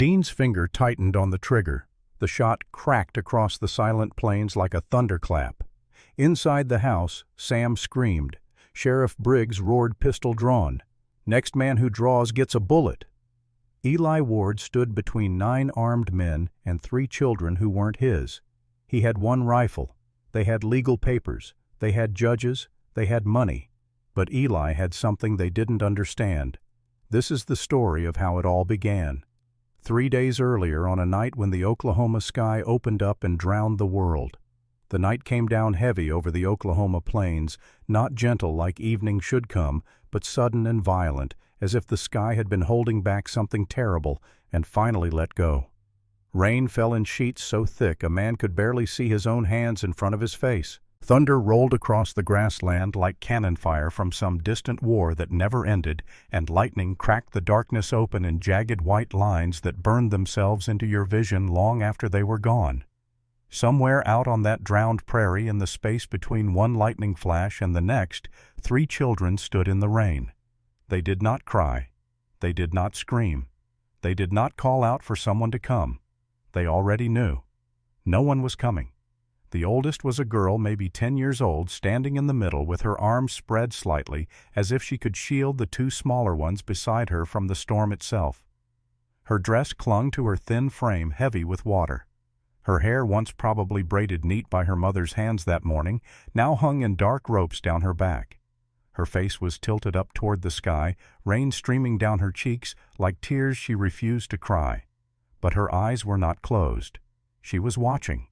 Dean's finger tightened on the trigger. The shot cracked across the silent plains like a thunderclap. Inside the house, Sam screamed. Sheriff Briggs roared, pistol drawn. "Next man who draws gets a bullet." Eli Ward stood between 9 armed men and 3 children who weren't his. He had 1 rifle. They had legal papers. They had judges. They had money. But Eli had something they didn't understand. This is the story of how it all began. 3 days earlier, on a night when the Oklahoma sky opened up and drowned the world. The night came down heavy over the Oklahoma plains, not gentle like evening should come, but sudden and violent, as if the sky had been holding back something terrible and finally let go. Rain fell in sheets so thick a man could barely see his own hands in front of his face. Thunder rolled across the grassland like cannon fire from some distant war that never ended, and lightning cracked the darkness open in jagged white lines that burned themselves into your vision long after they were gone. Somewhere out on that drowned prairie, in the space between one lightning flash and the next, 3 children stood in the rain. They did not cry. They did not scream. They did not call out for someone to come. They already knew. No one was coming. The oldest was a girl, maybe 10 years old, standing in the middle with her arms spread slightly, as if she could shield the 2 smaller ones beside her from the storm itself. Her dress clung to her thin frame, heavy with water. Her hair, once probably braided neat by her mother's hands that morning, now hung in dark ropes down her back. Her face was tilted up toward the sky, rain streaming down her cheeks like tears she refused to cry. But her eyes were not closed. She was watching.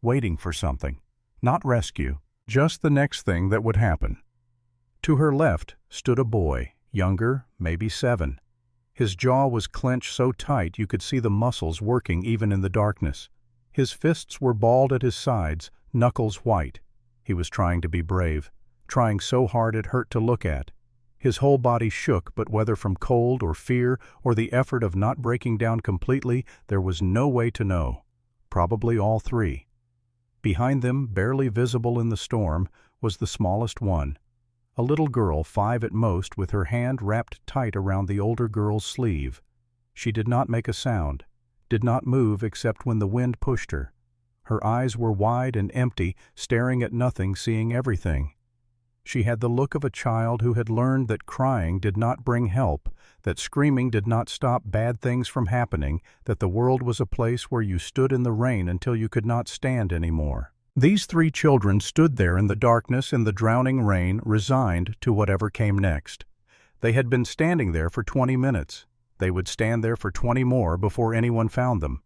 Waiting for something. Not rescue, just the next thing that would happen. To her left stood a boy, younger, maybe 7. His jaw was clenched so tight you could see the muscles working even in the darkness. His fists were balled at his sides, knuckles white. He was trying to be brave, trying so hard it hurt to look at. His whole body shook, but whether from cold or fear or the effort of not breaking down completely, there was no way to know. Probably all 3. Behind them, barely visible in the storm, was the smallest one. A little girl, 5 at most, with her hand wrapped tight around the older girl's sleeve. She did not make a sound, did not move except when the wind pushed her. Her eyes were wide and empty, staring at nothing, seeing everything. She had the look of a child who had learned that crying did not bring help, that screaming did not stop bad things from happening, that the world was a place where you stood in the rain until you could not stand anymore. These 3 children stood there in the darkness, in the drowning rain, resigned to whatever came next. They had been standing there for 20 minutes. They would stand there for 20 more before anyone found them.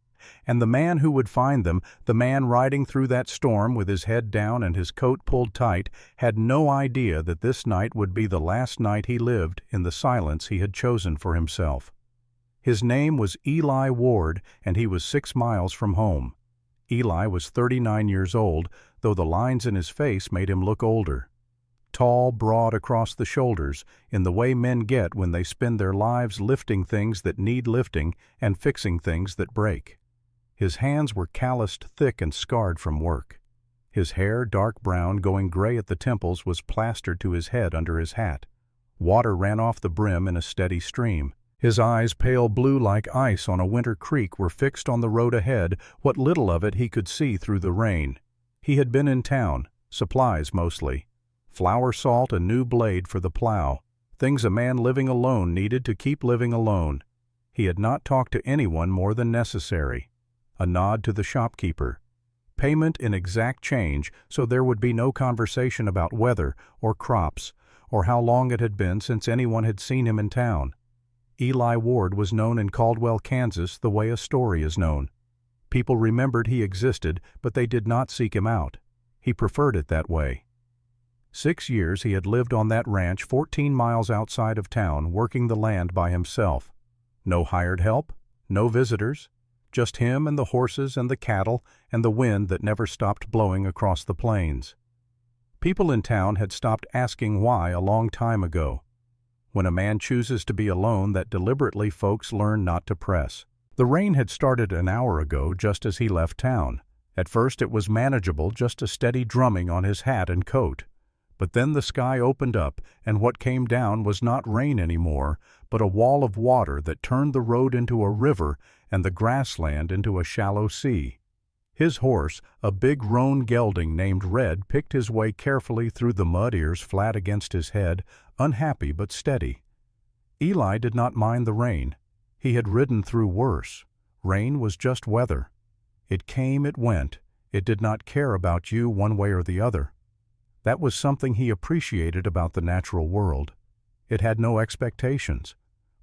And the man who would find them, the man riding through that storm with his head down and his coat pulled tight, had no idea that this night would be the last night he lived in the silence he had chosen for himself. His name was Eli Ward, and he was 6 miles from home. Eli was 39 years old, though the lines in his face made him look older. Tall, broad across the shoulders, in the way men get when they spend their lives lifting things that need lifting and fixing things that break. His hands were calloused thick and scarred from work. His hair, dark brown, going gray at the temples, was plastered to his head under his hat. Water ran off the brim in a steady stream. His eyes, pale blue like ice on a winter creek, were fixed on the road ahead, what little of it he could see through the rain. He had been in town, supplies mostly. Flour, salt, a new blade for the plow. Things a man living alone needed to keep living alone. He had not talked to anyone more than necessary. A nod to the shopkeeper. Payment in exact change, so there would be no conversation about weather or crops or how long it had been since anyone had seen him in town. Eli Ward was known in Caldwell, Kansas, the way a story is known. People remembered he existed, but they did not seek him out. He preferred it that way. 6 years he had lived on that ranch 14 miles outside of town, working the land by himself. No hired help, no visitors. Just him and the horses and the cattle and the wind that never stopped blowing across the plains. People in town had stopped asking why a long time ago. When a man chooses to be alone, that deliberately folks learn not to press. The rain had started an hour ago just as he left town. At first it was manageable, just a steady drumming on his hat and coat. But then the sky opened up, and what came down was not rain anymore, but a wall of water that turned the road into a river and the grassland into a shallow sea. His horse, a big roan gelding named Red, picked his way carefully through the mud, ears flat against his head, unhappy but steady. Eli did not mind the rain. He had ridden through worse. Rain was just weather. It came, it went. It did not care about you one way or the other. That was something he appreciated about the natural world. It had no expectations.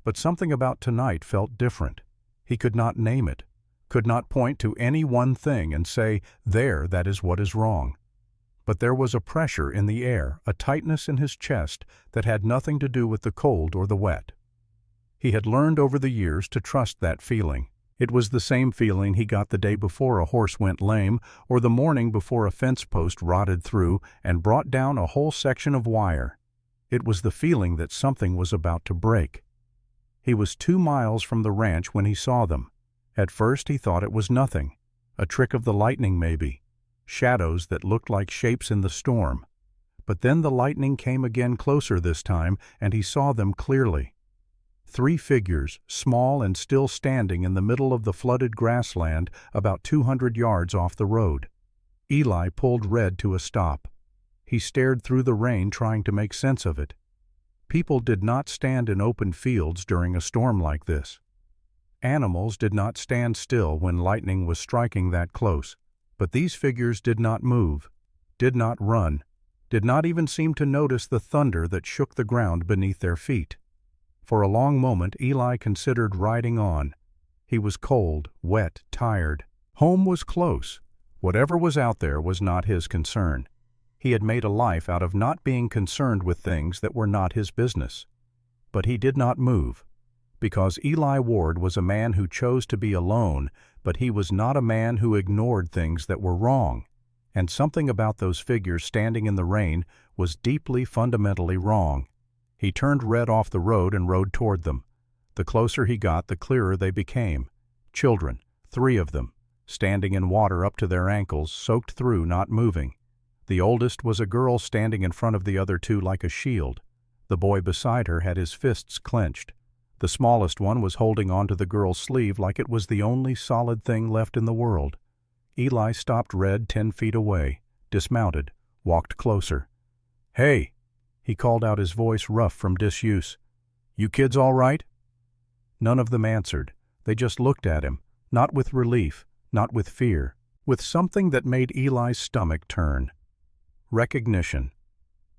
But something about tonight felt different. He could not name it, could not point to any one thing and say, "There, that is what is wrong." But there was a pressure in the air, a tightness in his chest that had nothing to do with the cold or the wet. He had learned over the years to trust that feeling. It was the same feeling he got the day before a horse went lame, or the morning before a fence post rotted through and brought down a whole section of wire. It was the feeling that something was about to break. He was 2 miles from the ranch when he saw them. At first he thought it was nothing, a trick of the lightning maybe, shadows that looked like shapes in the storm. But then the lightning came again, closer this time, and he saw them clearly. 3 figures, small and still standing in the middle of the flooded grassland about 200 yards off the road. Eli pulled Red to a stop. He stared through the rain, trying to make sense of it. People did not stand in open fields during a storm like this. Animals did not stand still when lightning was striking that close, but these figures did not move, did not run, did not even seem to notice the thunder that shook the ground beneath their feet. For a long moment Eli considered riding on. He was cold, wet, tired. Home was close. Whatever was out there was not his concern. He had made a life out of not being concerned with things that were not his business. But he did not move. Because Eli Ward was a man who chose to be alone, but he was not a man who ignored things that were wrong. And something about those figures standing in the rain was deeply, fundamentally wrong. He turned Red off the road and rode toward them. The closer he got, the clearer they became. Children, 3 of them, standing in water up to their ankles, soaked through, not moving. The oldest was a girl standing in front of the other 2 like a shield. The boy beside her had his fists clenched. The smallest one was holding onto the girl's sleeve like it was the only solid thing left in the world. Eli stopped Red 10 feet away, dismounted, walked closer. "Hey!" He called out, his voice rough from disuse. "You kids all right?" None of them answered. They just looked at him, not with relief, not with fear, with something that made Eli's stomach turn. Recognition.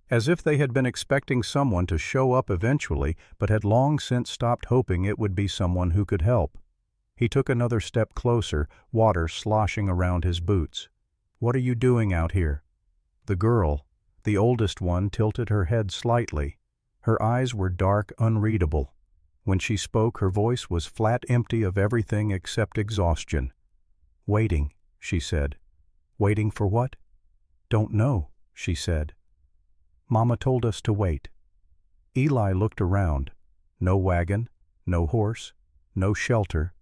As if they had been expecting someone to show up eventually, but had long since stopped hoping it would be someone who could help. He took another step closer, water sloshing around his boots. "What are you doing out here?" The girl, the oldest one, tilted her head slightly. Her eyes were dark, unreadable. When she spoke, her voice was flat, empty of everything except exhaustion. "Waiting," she said. "Waiting for what?" "Don't know," she said. "Mama told us to wait." Eli looked around. No wagon, no horse, no shelter,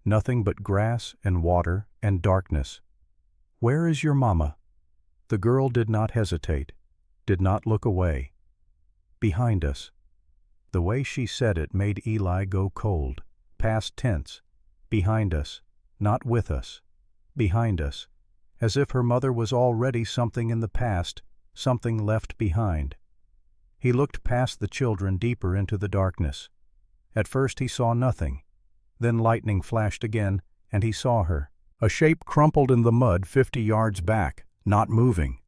nothing but grass and water and darkness. "Where is your mama?" The girl did not hesitate, did not look away. "Behind us." The way she said it made Eli go cold. Past tense. Behind us. Not with us. Behind us. As if her mother was already something in the past, something left behind. He looked past the children, deeper into the darkness. At first he saw nothing. Then lightning flashed again, and he saw her. A shape crumpled in the mud 50 yards back, not moving.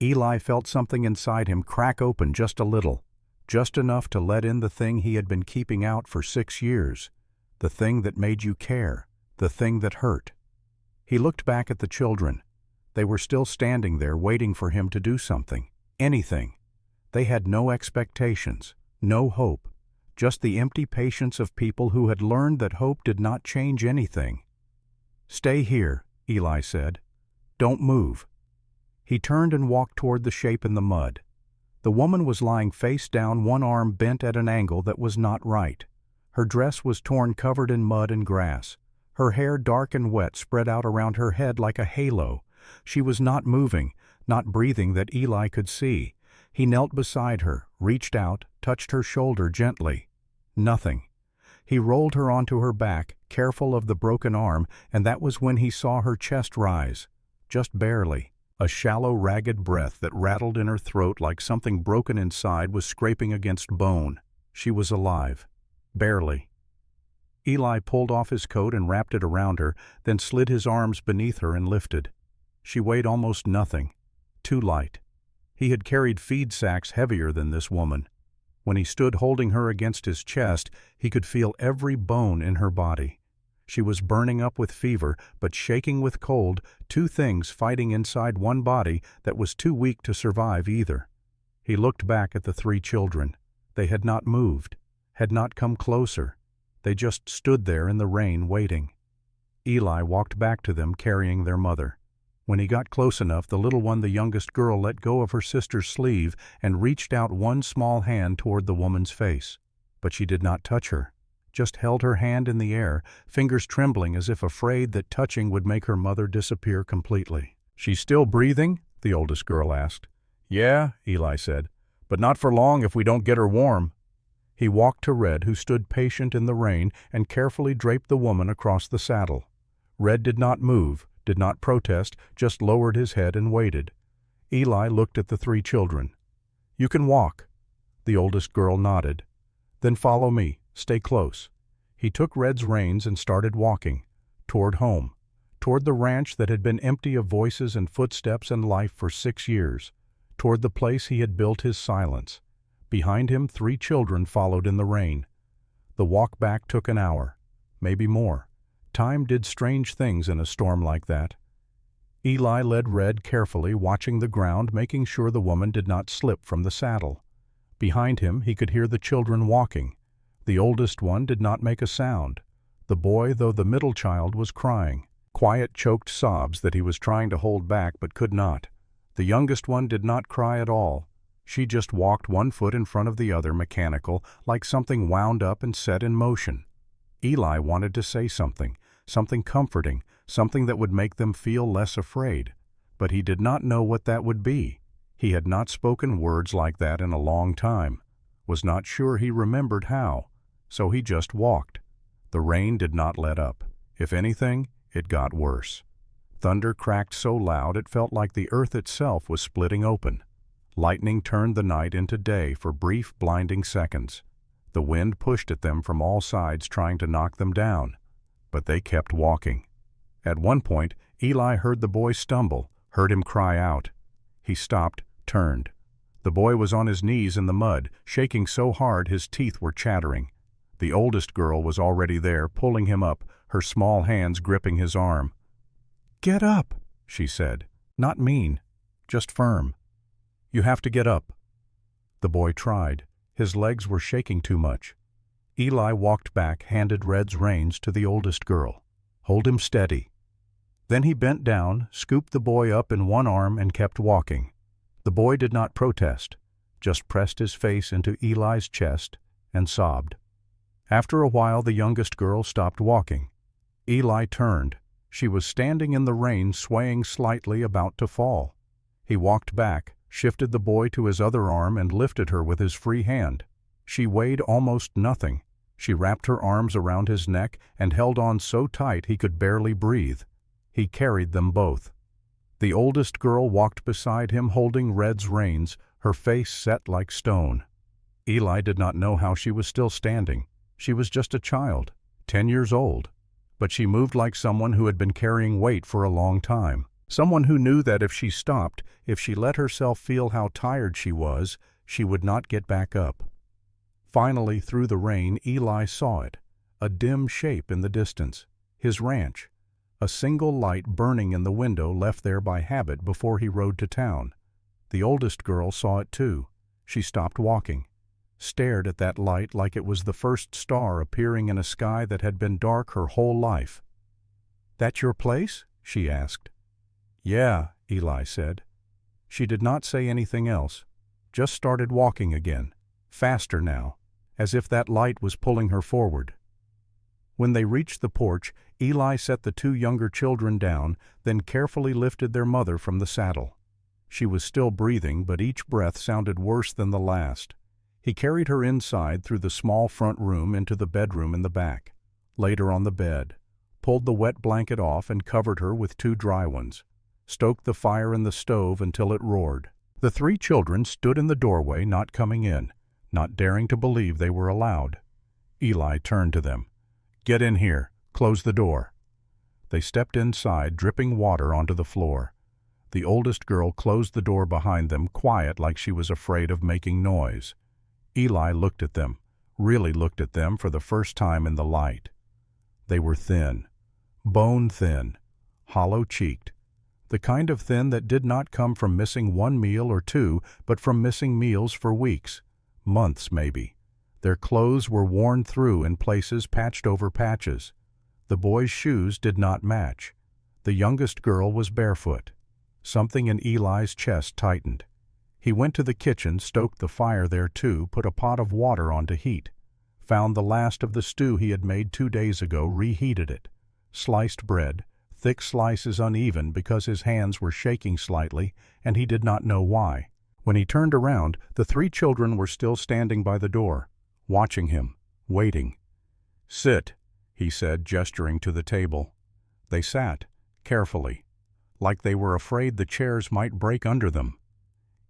Eli felt something inside him crack open just a little, just enough to let in the thing he had been keeping out for 6 years, the thing that made you care, the thing that hurt. He looked back at the children. They were still standing there waiting for him to do something, anything. They had no expectations, no hope, just the empty patience of people who had learned that hope did not change anything. "Stay here," Eli said. "Don't move." He turned and walked toward the shape in the mud. The woman was lying face down, one arm bent at an angle that was not right. Her dress was torn, covered in mud and grass. Her hair, dark and wet, spread out around her head like a halo. She was not moving, not breathing that Eli could see. He knelt beside her, reached out, touched her shoulder gently. Nothing. He rolled her onto her back, careful of the broken arm, and that was when he saw her chest rise. Just barely. A shallow, ragged breath that rattled in her throat like something broken inside was scraping against bone. She was alive. Barely. Eli pulled off his coat and wrapped it around her, then slid his arms beneath her and lifted. She weighed almost nothing. Too light. He had carried feed sacks heavier than this woman. When he stood holding her against his chest, he could feel every bone in her body. She was burning up with fever, but shaking with cold, two things fighting inside one body that was too weak to survive either. He looked back at the three children. They had not moved, had not come closer. They just stood there in the rain waiting. Eli walked back to them carrying their mother. When he got close enough, the little one, the youngest girl, let go of her sister's sleeve and reached out one small hand toward the woman's face. But she did not touch her, just held her hand in the air, fingers trembling as if afraid that touching would make her mother disappear completely. "She's still breathing?" the oldest girl asked. "Yeah," Eli said, "but not for long if we don't get her warm." He walked to Red, who stood patient in the rain, and carefully draped the woman across the saddle. Red did not move, did not protest, just lowered his head and waited. Eli looked at the three children. "You can walk." The oldest girl nodded. "Then follow me. Stay close." He took Red's reins and started walking. Toward home. Toward the ranch that had been empty of voices and footsteps and life for 6 years. Toward the place he had built his silence. Behind him, 3 children followed in the rain. The walk back took an hour, maybe more. Time did strange things in a storm like that. Eli led Red carefully, watching the ground, making sure the woman did not slip from the saddle. Behind him, he could hear the children walking. The oldest one did not make a sound. The boy, though the middle child, was crying. Quiet, choked sobs that he was trying to hold back but could not. The youngest one did not cry at all. She just walked one foot in front of the other, mechanical, like something wound up and set in motion. Eli wanted to say something comforting, something that would make them feel less afraid. But he did not know what that would be. He had not spoken words like that in a long time, was not sure he remembered how, so he just walked. The rain did not let up. If anything, it got worse. Thunder cracked so loud it felt like the earth itself was splitting open. Lightning turned the night into day for brief, blinding seconds. The wind pushed at them from all sides, trying to knock them down. But they kept walking. At one point, Eli heard the boy stumble, heard him cry out. He stopped, turned. The boy was on his knees in the mud, shaking so hard his teeth were chattering. The oldest girl was already there, pulling him up, her small hands gripping his arm. "Get up," she said. Not mean, just firm. "You have to get up." The boy tried. His legs were shaking too much. Eli walked back, handed Red's reins to the oldest girl. "Hold him steady." Then he bent down, scooped the boy up in one arm and kept walking. The boy did not protest, just pressed his face into Eli's chest and sobbed. After a while the youngest girl stopped walking. Eli turned. She was standing in the rain, swaying slightly, about to fall. He walked back, shifted the boy to his other arm and lifted her with his free hand. She weighed almost nothing. She wrapped her arms around his neck and held on so tight he could barely breathe. He carried them both. The oldest girl walked beside him, holding Red's reins, her face set like stone. Eli did not know how she was still standing. She was just a child, 10 years old. But she moved like someone who had been carrying weight for a long time. Someone who knew that if she stopped, if she let herself feel how tired she was, she would not get back up. Finally, through the rain, Eli saw it, a dim shape in the distance, his ranch, a single light burning in the window left there by habit before he rode to town. The oldest girl saw it too. She stopped walking, stared at that light like it was the first star appearing in a sky that had been dark her whole life. "That your place?" she asked. "Yeah," Eli said. She did not say anything else, just started walking again, faster now, as if that light was pulling her forward. When they reached the porch, Eli set the 2 younger children down, then carefully lifted their mother from the saddle. She was still breathing, but each breath sounded worse than the last. He carried her inside through the small front room into the bedroom in the back, laid her on the bed, pulled the wet blanket off and covered her with 2 dry ones, stoked the fire in the stove until it roared. The 3 children stood in the doorway, not coming in, not daring to believe they were allowed. Eli turned to them. "Get in here. Close the door." They stepped inside, dripping water onto the floor. The oldest girl closed the door behind them, quiet like she was afraid of making noise. Eli looked at them, really looked at them for the first time in the light. They were thin, bone-thin, hollow-cheeked, the kind of thin that did not come from missing 1 meal or 2, but from missing meals for weeks, months maybe. Their clothes were worn through in places, patched over patches. The boys' shoes did not match. The youngest girl was barefoot. Something in Eli's chest tightened. He went to the kitchen, stoked the fire there too, put a pot of water on to heat, found the last of the stew he had made 2 days ago, reheated it, sliced bread, thick slices uneven because his hands were shaking slightly and he did not know why. When he turned around, the 3 children were still standing by the door, watching him, waiting. "Sit," he said, gesturing to the table. They sat, carefully, like they were afraid the chairs might break under them.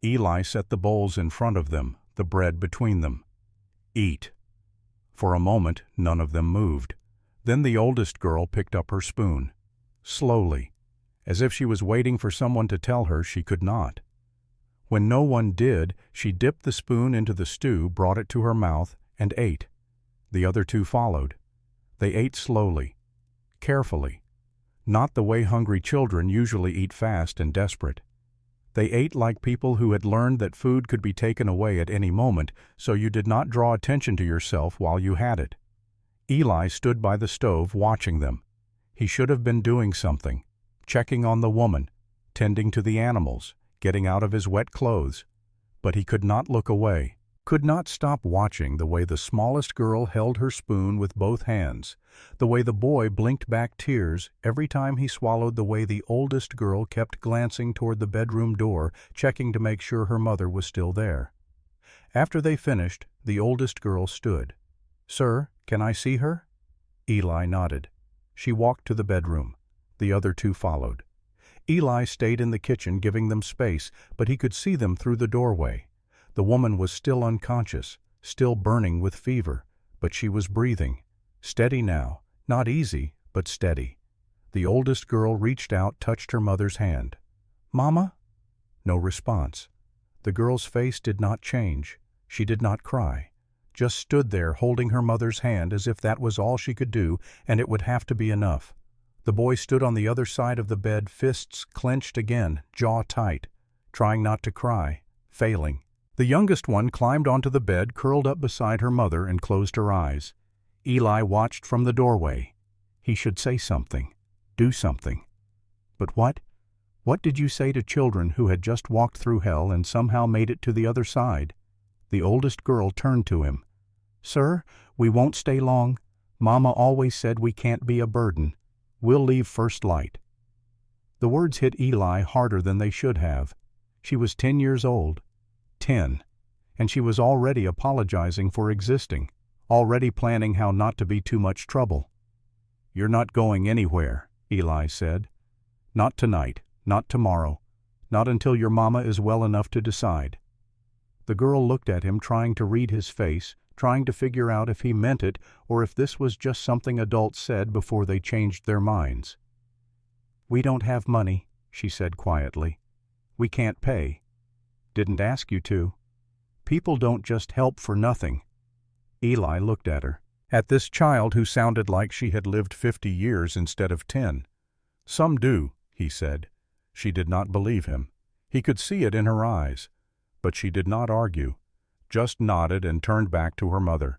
Eli set the bowls in front of them, the bread between them. "Eat." For a moment, none of them moved. Then the oldest girl picked up her spoon, slowly, as if she was waiting for someone to tell her she could not. When no one did, she dipped the spoon into the stew, brought it to her mouth, and ate. The other 2 followed. They ate slowly, carefully, not the way hungry children usually eat, fast and desperate. They ate like people who had learned that food could be taken away at any moment, so you did not draw attention to yourself while you had it. Eli stood by the stove watching them. He should have been doing something, checking on the woman, tending to the animals, getting out of his wet clothes. But he could not look away, could not stop watching the way the smallest girl held her spoon with both hands, the way the boy blinked back tears every time he swallowed, the way the oldest girl kept glancing toward the bedroom door, checking to make sure her mother was still there. After they finished, the oldest girl stood. "Sir, can I see her?" Eli nodded. She walked to the bedroom. The other 2 followed. Eli stayed in the kitchen, giving them space, but he could see them through the doorway. The woman was still unconscious, still burning with fever, but she was breathing. Steady now, not easy, but steady. The oldest girl reached out, touched her mother's hand. "Mama?" No response. The girl's face did not change. She did not cry, just stood there holding her mother's hand as if that was all she could do, and it would have to be enough. The boy stood on the other side of the bed, fists clenched again, jaw tight, trying not to cry, failing. The youngest one climbed onto the bed, curled up beside her mother, and closed her eyes. Eli watched from the doorway. He should say something, do something. But what? What did you say to children who had just walked through hell and somehow made it to the other side? The oldest girl turned to him. "Sir, we won't stay long. Mama always said we can't be a burden. We'll leave first light." The words hit Eli harder than they should have. She was 10 years old. 10. And she was already apologizing for existing, already planning how not to be too much trouble. "You're not going anywhere," Eli said. "Not tonight, not tomorrow, not until your mama is well enough to decide." The girl looked at him, trying to read his face, trying to figure out if he meant it or if this was just something adults said before they changed their minds. "We don't have money," she said quietly. "We can't pay. Didn't ask you to. People don't just help for nothing." Eli looked at her, at this child who sounded like she had lived 50 years instead of 10. "Some do," he said. She did not believe him. He could see it in her eyes. But she did not argue, just nodded and turned back to her mother.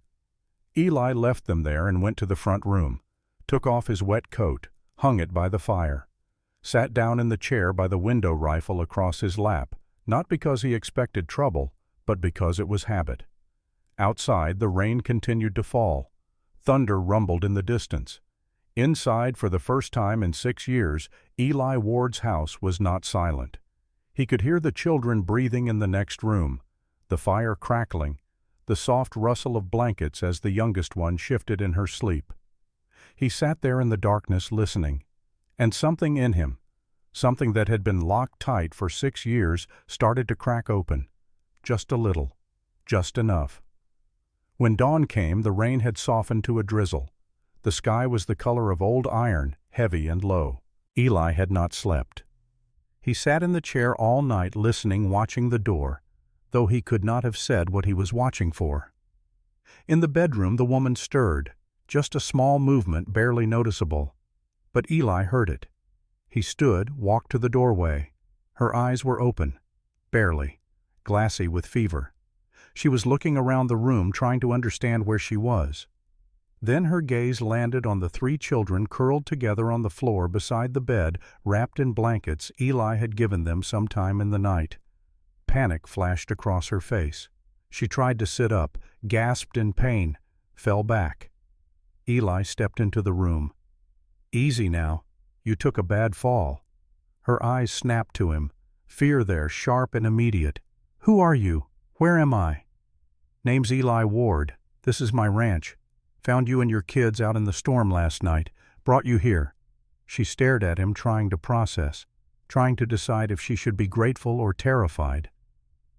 Eli left them there and went to the front room, took off his wet coat, hung it by the fire, sat down in the chair by the window rifle across his lap, not because he expected trouble, but because it was habit. Outside, the rain continued to fall. Thunder rumbled in the distance. Inside, for the first time in 6 years, Eli Ward's house was not silent. He could hear the children breathing in the next room, the fire crackling, the soft rustle of blankets as the youngest one shifted in her sleep. He sat there in the darkness listening, and something in him, something that had been locked tight for 6 years, started to crack open. Just a little, just enough. When dawn came, the rain had softened to a drizzle. The sky was the color of old iron, heavy and low. Eli had not slept. He sat in the chair all night listening, watching the door, though he could not have said what he was watching for. In the bedroom the woman stirred, just a small movement barely noticeable. But Eli heard it. He stood, walked to the doorway. Her eyes were open, barely, glassy with fever. She was looking around the room, trying to understand where she was. Then her gaze landed on the 3 children curled together on the floor beside the bed, wrapped in blankets Eli had given them sometime in the night. Panic flashed across her face. She tried to sit up, gasped in pain, fell back. Eli stepped into the room. "Easy now. You took a bad fall." Her eyes snapped to him, fear there, sharp and immediate. "Who are you? Where am I?" "Name's Eli Ward. This is my ranch. Found you and your kids out in the storm last night. Brought you here." She stared at him, trying to process, trying to decide if she should be grateful or terrified.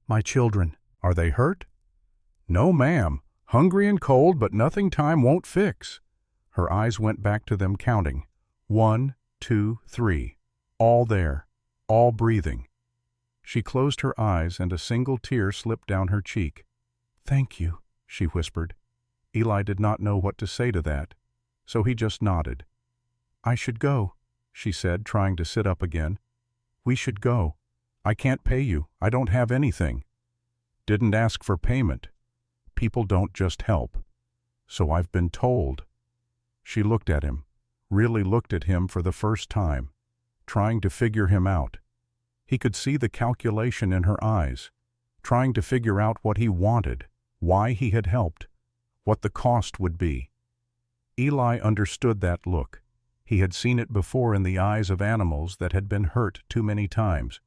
"My children. Are they hurt?" "No, ma'am. Hungry and cold, but nothing time won't fix." Her eyes went back to them, counting. 1, 2, 3. All there. All breathing. She closed her eyes and a single tear slipped down her cheek. "Thank you," she whispered. Eli did not know what to say to that, so he just nodded. "I should go," she said, trying to sit up again. "We should go. I can't pay you. I don't have anything." "Didn't ask for payment. People don't just help. So I've been told." She looked at him, really looked at him for the first time, trying to figure him out. He could see the calculation in her eyes, trying to figure out what he wanted, why he had helped, what the cost would be. Eli understood that look. He had seen it before in the eyes of animals that had been hurt too many times.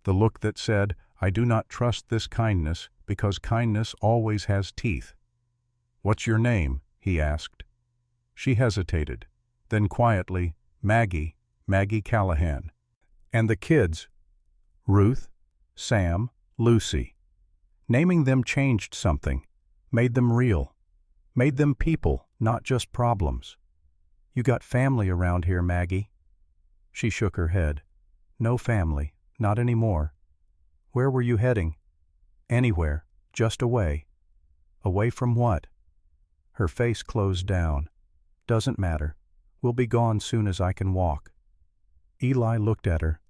The look that said, "I do not trust this kindness because kindness always has teeth." "What's your name?" he asked. She hesitated. Then quietly, Maggie Callahan. "And the kids?" "Ruth, Sam, Lucy." Naming them changed something, made them real. Made them people, not just problems. "You got family around here, Maggie?" She shook her head. "No family, not anymore." "Where were you heading?" "Anywhere, just away." "Away from what?" Her face closed down. "Doesn't matter. We'll be gone soon as I can walk." Eli looked at her,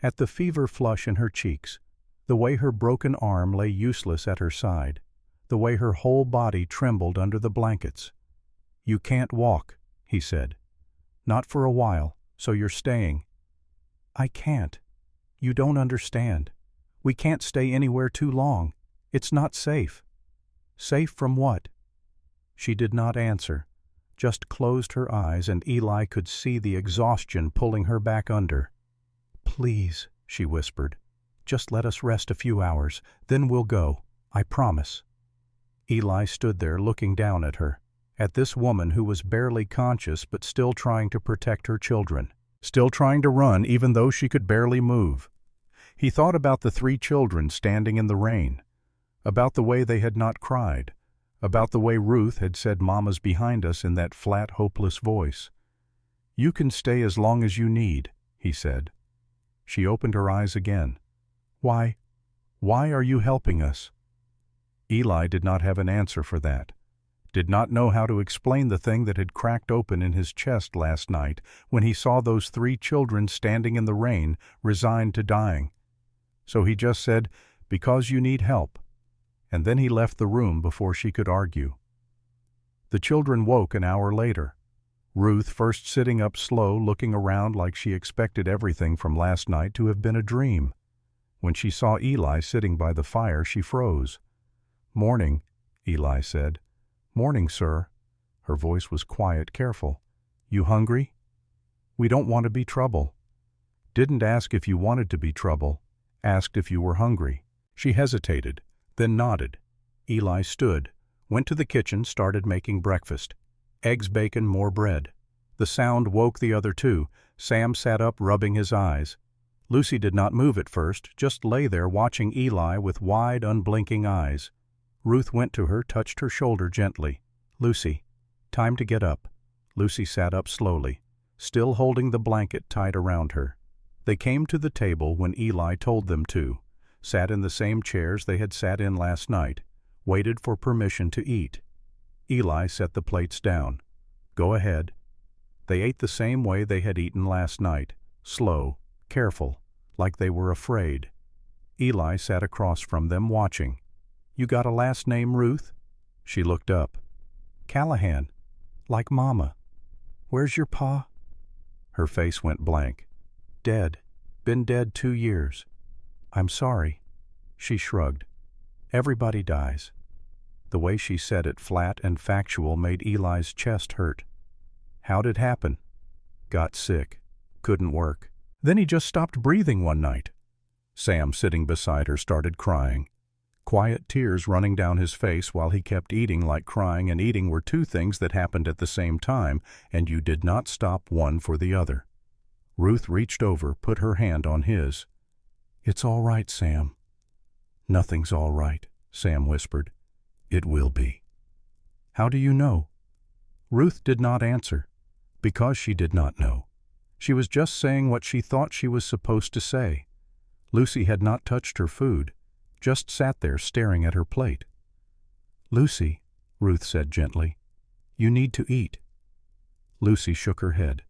at the fever flush in her cheeks, the way her broken arm lay useless at her side, the way her whole body trembled under the blankets. "You can't walk," he said. "Not for a while, so you're staying." "I can't. You don't understand. We can't stay anywhere too long. It's not safe." "Safe from what?" She did not answer, just closed her eyes, and Eli could see the exhaustion pulling her back under. "Please," she whispered, "just let us rest a few hours, then we'll go. I promise." Eli stood there looking down at her, at this woman who was barely conscious but still trying to protect her children, still trying to run even though she could barely move. He thought about the 3 children standing in the rain, about the way they had not cried, about the way Ruth had said, "Mama's behind us," in that flat, hopeless voice. "You can stay as long as you need," he said. She opened her eyes again. Why are you helping us?" Eli did not have an answer for that, did not know how to explain the thing that had cracked open in his chest last night when he saw those 3 children standing in the rain, resigned to dying. So he just said, "Because you need help," and then he left the room before she could argue. The children woke an hour later. Ruth first sitting up slow, looking around like she expected everything from last night to have been a dream. When she saw Eli sitting by the fire, she froze. "Morning," Eli said. "Morning, sir." Her voice was quiet, careful. "You hungry?" "We don't want to be trouble." "Didn't ask if you wanted to be trouble. Asked if you were hungry." She hesitated, then nodded. Eli stood, went to the kitchen, started making breakfast. Eggs, bacon, more bread. The sound woke the other two. Sam sat up, rubbing his eyes. Lucy did not move at first, just lay there watching Eli with wide, unblinking eyes. Ruth went to her, touched her shoulder gently. "Lucy, time to get up." Lucy sat up slowly, still holding the blanket tight around her. They came to the table when Eli told them to, sat in the same chairs they had sat in last night, waited for permission to eat. Eli set the plates down. "Go ahead." They ate the same way they had eaten last night, slow, careful, like they were afraid. Eli sat across from them watching. "You got a last name, Ruth?" She looked up. "Callahan, like Mama. Where's your pa?" Her face went blank. "Dead. Been dead 2 years." "I'm sorry." She shrugged. "Everybody dies." The way she said it, flat and factual, made Eli's chest hurt. "How'd it happen?" "Got sick. Couldn't work. Then he just stopped breathing one night." Sam, sitting beside her, started crying. Quiet tears running down his face while he kept eating, like crying and eating were two things that happened at the same time, and you did not stop one for the other. Ruth reached over, put her hand on his. "It's all right, Sam." "Nothing's all right," Sam whispered. "It will be." "How do you know?" Ruth did not answer, because she did not know. She was just saying what she thought she was supposed to say. Lucy had not touched her food, just sat there staring at her plate. "Lucy," Ruth said gently, "you need to eat." Lucy shook her head.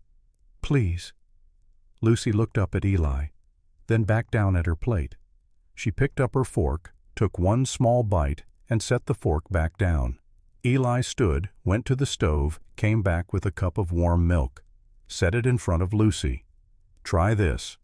"Please." Lucy looked up at Eli, then back down at her plate. She picked up her fork, took one small bite, and set the fork back down. Eli stood, went to the stove, came back with a cup of warm milk, set it in front of Lucy. "Try this."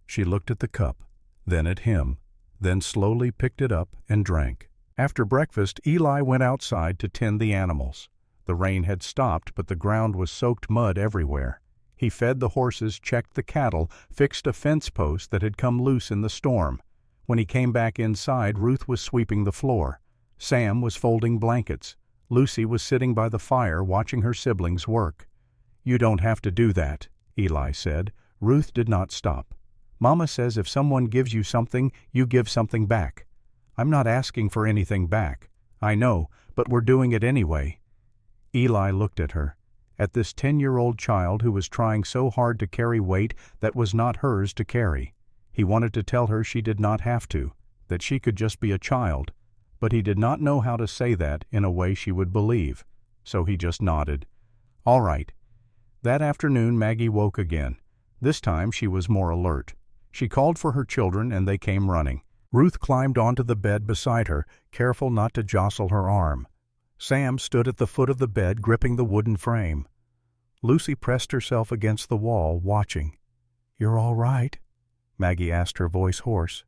She looked at the cup, then at him, then slowly picked it up and drank. After breakfast, Eli went outside to tend the animals. The rain had stopped, but the ground was soaked mud everywhere. He fed the horses, checked the cattle, fixed a fence post that had come loose in the storm. When he came back inside, Ruth was sweeping the floor. Sam was folding blankets. Lucy was sitting by the fire watching her siblings work. "You don't have to do that," Eli said. Ruth did not stop. "Mama says if someone gives you something, you give something back." "I'm not asking for anything back." "I know, but we're doing it anyway." Eli looked at her, at this 10-year-old child who was trying so hard to carry weight that was not hers to carry. He wanted to tell her she did not have to, that she could just be a child, but he did not know how to say that in a way she would believe, so he just nodded. "All right." That afternoon Maggie woke again. This time she was more alert. She called for her children and they came running. Ruth climbed onto the bed beside her, careful not to jostle her arm. Sam stood at the foot of the bed gripping the wooden frame. Lucy pressed herself against the wall, watching. "You're all right?" Maggie asked, her voice hoarse.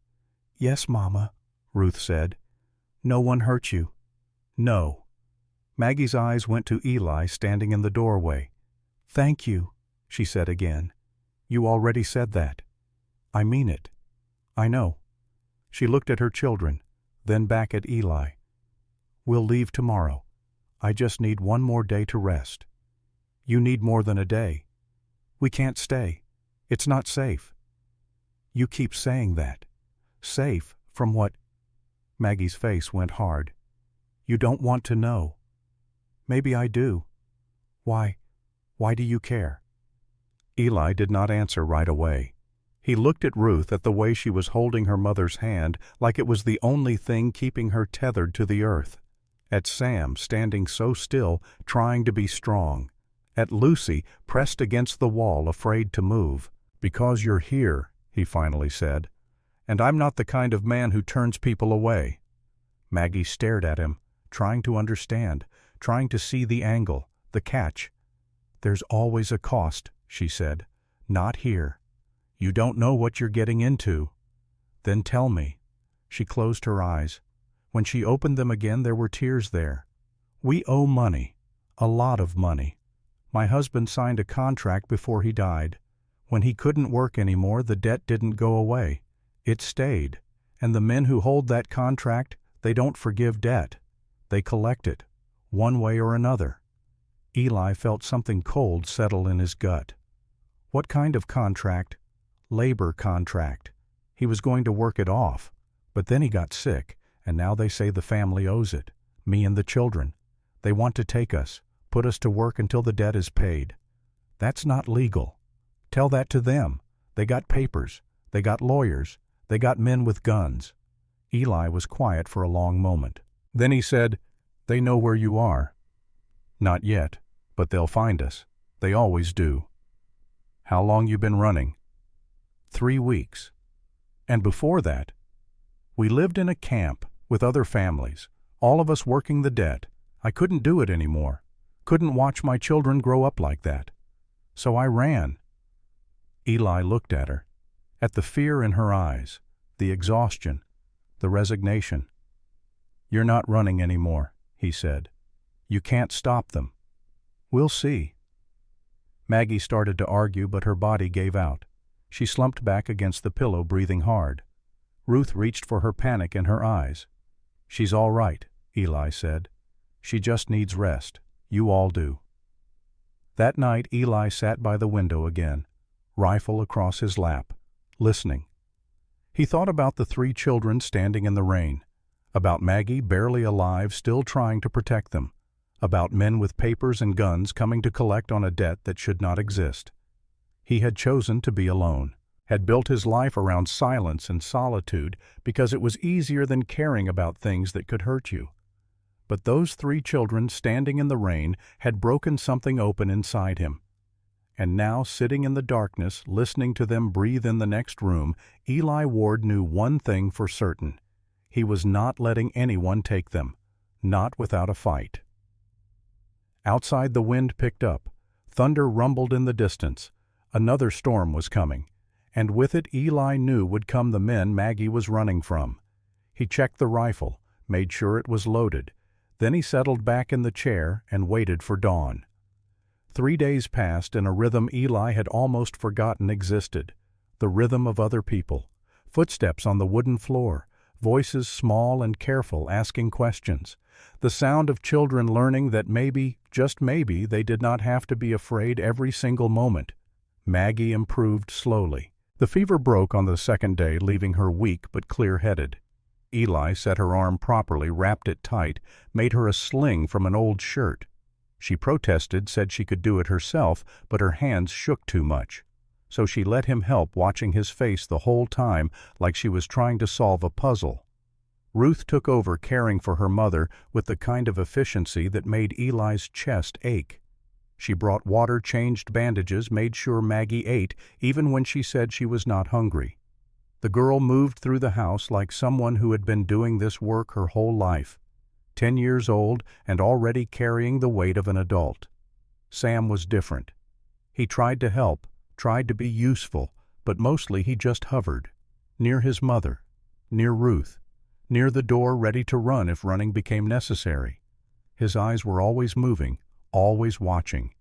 "Yes, Mama," Ruth said. "No one hurt you?" "No." Maggie's eyes went to Eli standing in the doorway. "Thank you," she said again. "You already said that." "I mean it." "I know." She looked at her children, then back at Eli. "We'll leave tomorrow. I just need one more day to rest." "You need more than a day." "We can't stay. It's not safe." "You keep saying that. Safe from what?" Maggie's face went hard. "You don't want to know." "Maybe I do." Why do you care?" Eli did not answer right away. He looked at Ruth, at the way she was holding her mother's hand, like it was the only thing keeping her tethered to the earth. At Sam, standing so still, trying to be strong. At Lucy, pressed against the wall, afraid to move. "Because you're here," he finally said. "And I'm not the kind of man who turns people away." Maggie stared at him, trying to understand, trying to see the angle, the catch. "There's always a cost," she said. "Not here. You don't know what you're getting into." "Then tell me." She closed her eyes. When she opened them again, there were tears there. "We owe money. A lot of money. My husband signed a contract before he died. When he couldn't work anymore, the debt didn't go away. It stayed. And the men who hold that contract, they don't forgive debt. They collect it, one way or another. Eli felt something cold settle in his gut. What kind of contract? Labor contract. He was going to work it off, but then he got sick, and now they say the family owes it, me and the children. They want to take us, put us to work until the debt is paid. That's not legal. Tell that to them. They got papers. They got lawyers. They got men with guns. Eli was quiet for a long moment. Then he said, "They know where you are." "Not yet, but they'll find us. They always do." "How long you been running?" 3 weeks. "And before that?" "We lived in a camp with other families, all of us working the debt. I couldn't do it anymore. Couldn't watch my children grow up like that. So I ran." Eli looked at her, at the fear in her eyes, the exhaustion, the resignation. "You're not running anymore," he said. "You can't stop them." "We'll see." Maggie started to argue, but her body gave out. She slumped back against the pillow, breathing hard. Ruth reached for her panic in her eyes. "She's all right," Eli said. "She just needs rest. You all do." That night Eli sat by the window again, rifle across his lap, listening. He thought about the 3 children standing in the rain, about Maggie barely alive still trying to protect them, about men with papers and guns coming to collect on a debt that should not exist. He had chosen to be alone, had built his life around silence and solitude because it was easier than caring about things that could hurt you. But those 3 children standing in the rain had broken something open inside him. And now, sitting in the darkness, listening to them breathe in the next room, Eli Ward knew one thing for certain. He was not letting anyone take them, not without a fight. Outside the wind picked up. Thunder rumbled in the distance. Another storm was coming, and with it Eli knew would come the men Maggie was running from. He checked the rifle, made sure it was loaded. Then he settled back in the chair and waited for dawn. 3 days passed in a rhythm Eli had almost forgotten existed, the rhythm of other people. Footsteps on the wooden floor, voices small and careful asking questions, the sound of children learning that maybe, just maybe, they did not have to be afraid every single moment. Maggie improved slowly. The fever broke on the 2nd day, leaving her weak but clear-headed. Eli set her arm properly, wrapped it tight, made her a sling from an old shirt. She protested, said she could do it herself, but her hands shook too much. So she let him help, watching his face the whole time like she was trying to solve a puzzle. Ruth took over caring for her mother with the kind of efficiency that made Eli's chest ache. She brought water, changed bandages, made sure Maggie ate, even when she said she was not hungry. The girl moved through the house like someone who had been doing this work her whole life. 10 years old and already carrying the weight of an adult. Sam was different. He tried to help, tried to be useful, but mostly he just hovered. Near his mother, near Ruth, near the door, ready to run if running became necessary. His eyes were always moving, always watching.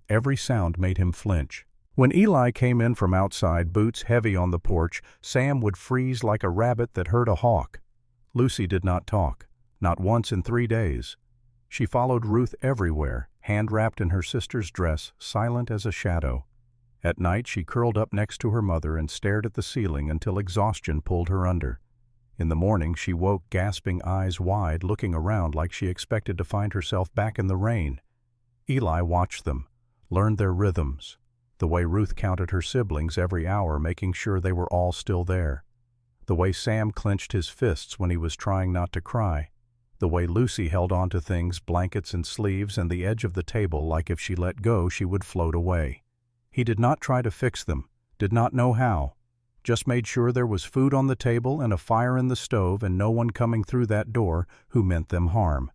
Every sound made him flinch. When Eli came in from outside, boots heavy on the porch, Sam would freeze like a rabbit that heard a hawk. Lucy did not talk, not once in 3 days. She followed Ruth everywhere, hand-wrapped in her sister's dress, silent as a shadow. At night she curled up next to her mother and stared at the ceiling until exhaustion pulled her under. In the morning she woke, gasping, eyes wide, looking around like she expected to find herself back in the rain. Eli watched them, learned their rhythms, the way Ruth counted her siblings every hour, making sure they were all still there, the way Sam clenched his fists when he was trying not to cry, the way Lucy held on to things, blankets and sleeves, and the edge of the table, like if she let go she would float away. He did not try to fix them, did not know how, just made sure there was food on the table and a fire in the stove and no one coming through that door who meant them harm.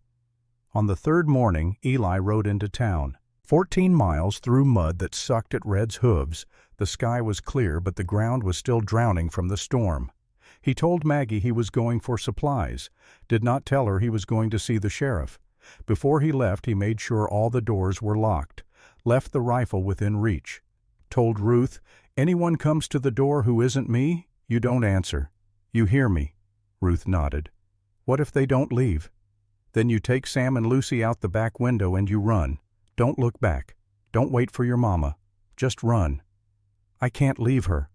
On the 3rd morning, Eli rode into town. 14 miles through mud that sucked at Red's hooves. The sky was clear, but the ground was still drowning from the storm. He told Maggie he was going for supplies, did not tell her he was going to see the sheriff. Before he left, he made sure all the doors were locked, left the rifle within reach. Told Ruth, "Anyone comes to the door who isn't me, you don't answer. You hear me?" Ruth nodded. "What if they don't leave?" Then you take Sam and Lucy out the back window and you run. Don't look back. Don't wait for your mama. Just run. I can't leave her.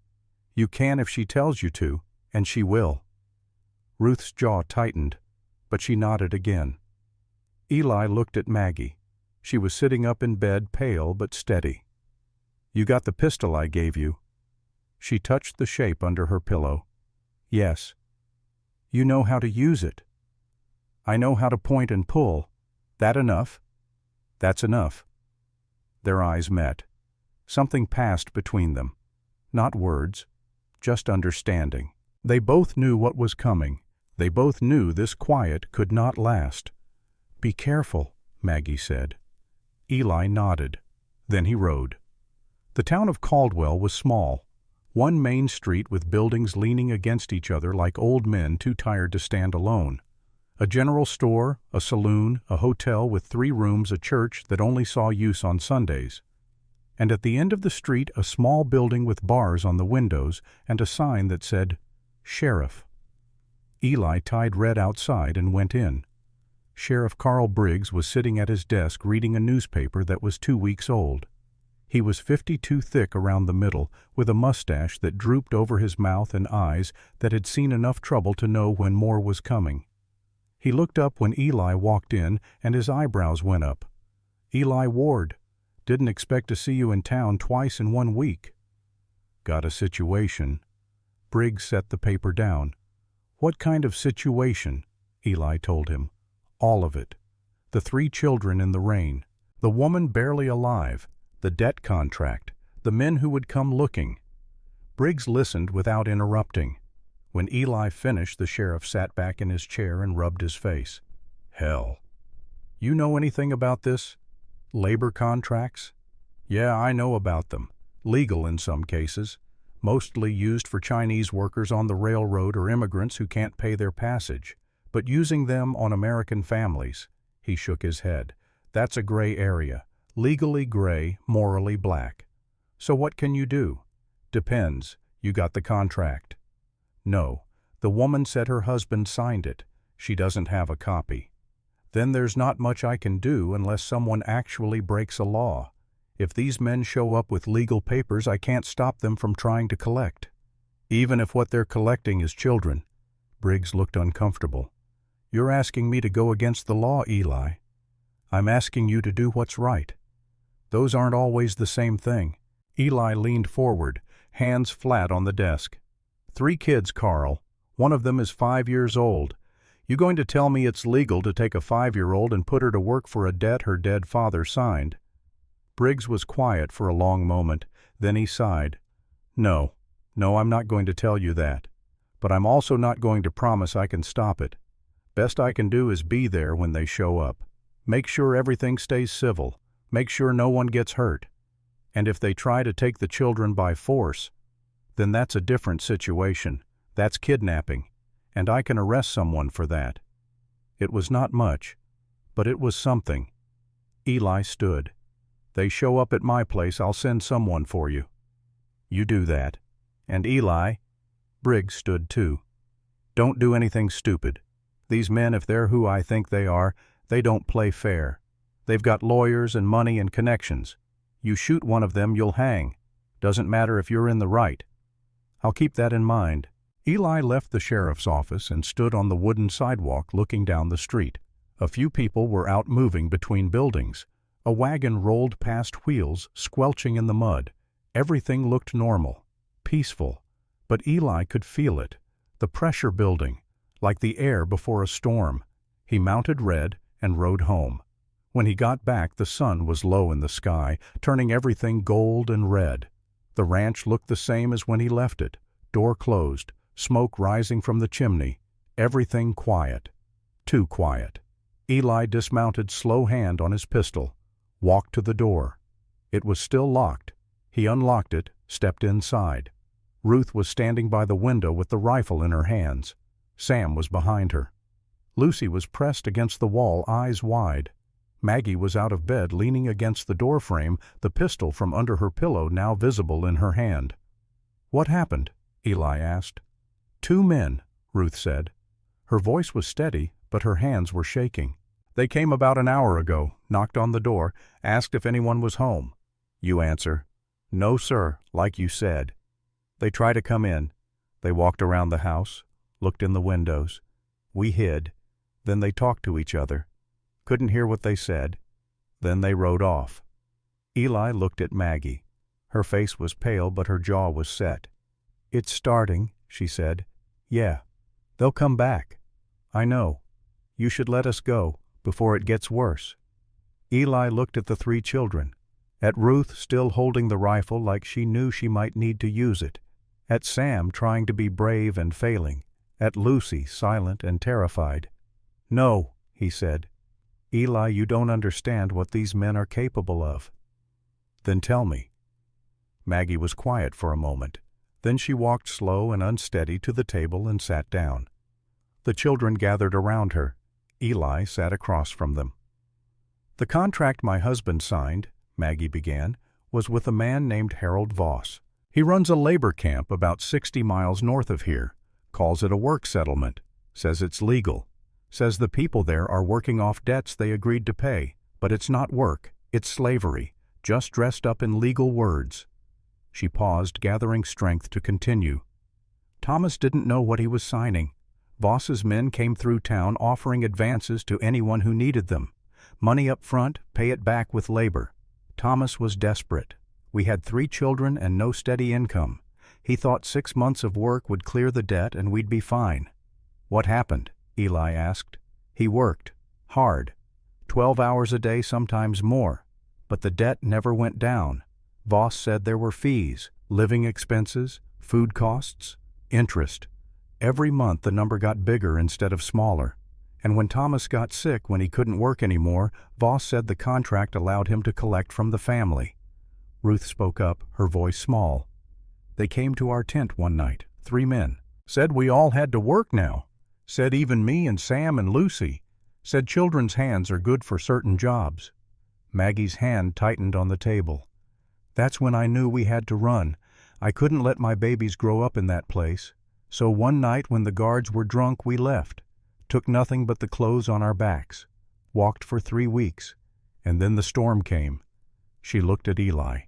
You can if she tells you to, and she will. Ruth's jaw tightened, but she nodded again. Eli looked at Maggie. She was sitting up in bed, pale but steady. You got the pistol I gave you? She touched the shape under her pillow. Yes. You know how to use it. I know how to point and pull. That enough? That's enough. Their eyes met. Something passed between them. Not words, just understanding. They both knew what was coming. They both knew this quiet could not last. Be careful, Maggie said. Eli nodded. Then he rode. The town of Caldwell was small. One main street with buildings leaning against each other like old men too tired to stand alone. A general store, a saloon, a hotel with 3 rooms, a church that only saw use on Sundays. And at the end of the street a small building with bars on the windows and a sign that said, Sheriff. Eli tied Red outside and went in. Sheriff Carl Briggs was sitting at his desk reading a newspaper that was 2 weeks old. He was 52 thick around the middle, with a mustache that drooped over his mouth and eyes that had seen enough trouble to know when more was coming. He looked up when Eli walked in, and his eyebrows went up. Eli Ward, didn't expect to see you in town twice in 1 week. Got a situation. Briggs set the paper down. What kind of situation? Eli told him. All of it. The 3 children in the rain, the woman barely alive, the debt contract, the men who would come looking. Briggs listened without interrupting. When Eli finished, the sheriff sat back in his chair and rubbed his face. Hell. You know anything about this? Labor contracts? Yeah, I know about them. Legal in some cases. Mostly used for Chinese workers on the railroad or immigrants who can't pay their passage. But using them on American families. He shook his head. That's a gray area. Legally gray, morally black. So what can you do? Depends. You got the contract. No. The woman said her husband signed it. She doesn't have a copy. Then there's not much I can do unless someone actually breaks a law. If these men show up with legal papers, I can't stop them from trying to collect. Even if what they're collecting is children. Briggs looked uncomfortable. You're asking me to go against the law, Eli. I'm asking you to do what's right. Those aren't always the same thing. Eli leaned forward, hands flat on the desk. 3 kids, Carl. One of them is 5 years old. You going to tell me it's legal to take a 5-year-old and put her to work for a debt her dead father signed? Briggs was quiet for a long moment. Then he sighed. No, I'm not going to tell you that. But I'm also not going to promise I can stop it. Best I can do is be there when they show up. Make sure everything stays civil. Make sure no one gets hurt. And if they try to take the children by force, then that's a different situation. That's kidnapping. And I can arrest someone for that. It was not much, but it was something. Eli stood. They show up at my place, I'll send someone for you. You do that. And Eli, Briggs stood too. Don't do anything stupid. These men, if they're who I think they are, they don't play fair. They've got lawyers and money and connections. You shoot one of them, you'll hang. Doesn't matter if you're in the right. I'll keep that in mind. Eli left the sheriff's office and stood on the wooden sidewalk looking down the street. A few people were out moving between buildings. A wagon rolled past wheels, squelching in the mud. Everything looked normal, peaceful. But Eli could feel it, the pressure building, like the air before a storm. He mounted Red and rode home. When he got back, the sun was low in the sky, turning everything gold and red. The ranch looked the same as when he left it. Door closed, smoke rising from the chimney. Everything quiet. Too quiet. Eli dismounted, slow hand on his pistol, walked to the door. It was still locked. He unlocked it, stepped inside. Ruth was standing by the window with the rifle in her hands. Sam was behind her. Lucy was pressed against the wall, eyes wide. Maggie was out of bed, leaning against the doorframe, the pistol from under her pillow now visible in her hand. What happened? Eli asked. 2 men, Ruth said. Her voice was steady, but her hands were shaking. They came about an hour ago, knocked on the door, asked if anyone was home. You answer, "No, sir," like you said. They try to come in. They walked around the house, looked in the windows. We hid. Then they talked to each other. Couldn't hear what they said. Then they rode off. Eli looked at Maggie. Her face was pale, but her jaw was set. "It's starting," she said. "Yeah. They'll come back. I know. You should let us go before it gets worse." Eli looked at the 3 children, at Ruth still holding the rifle like she knew she might need to use it, at Sam trying to be brave and failing, at Lucy silent and terrified. "No," he said. "Eli, you don't understand what these men are capable of." "Then tell me." Maggie was quiet for a moment. Then she walked slow and unsteady to the table and sat down. The children gathered around her. Eli sat across from them. "The contract my husband signed," Maggie began, "was with a man named Harold Voss. He runs a labor camp about 60 miles north of here, calls it a work settlement, says it's legal, says the people there are working off debts they agreed to pay, but it's not work, it's slavery, just dressed up in legal words." She paused, gathering strength to continue. "Thomas didn't know what he was signing. Voss's men came through town offering advances to anyone who needed them. Money up front, pay it back with labor. Thomas was desperate. We had 3 children and no steady income. He thought 6 months of work would clear the debt and we'd be fine." "What happened?" Eli asked. "He worked. Hard. 12 hours a day, sometimes more. But the debt never went down. Voss said there were fees, living expenses, food costs, interest. Every month the number got bigger instead of smaller. And when Thomas got sick, when he couldn't work anymore, Voss said the contract allowed him to collect from the family." Ruth spoke up, her voice small. "They came to our tent one night, 3 men. Said we all had to work now. Said even me and Sam and Lucy. Said children's hands are good for certain jobs." Maggie's hand tightened on the table. "That's when I knew we had to run. I couldn't let my babies grow up in that place. So one night when the guards were drunk, we left. Took nothing but the clothes on our backs. Walked for 3 weeks. And then the storm came." She looked at Eli.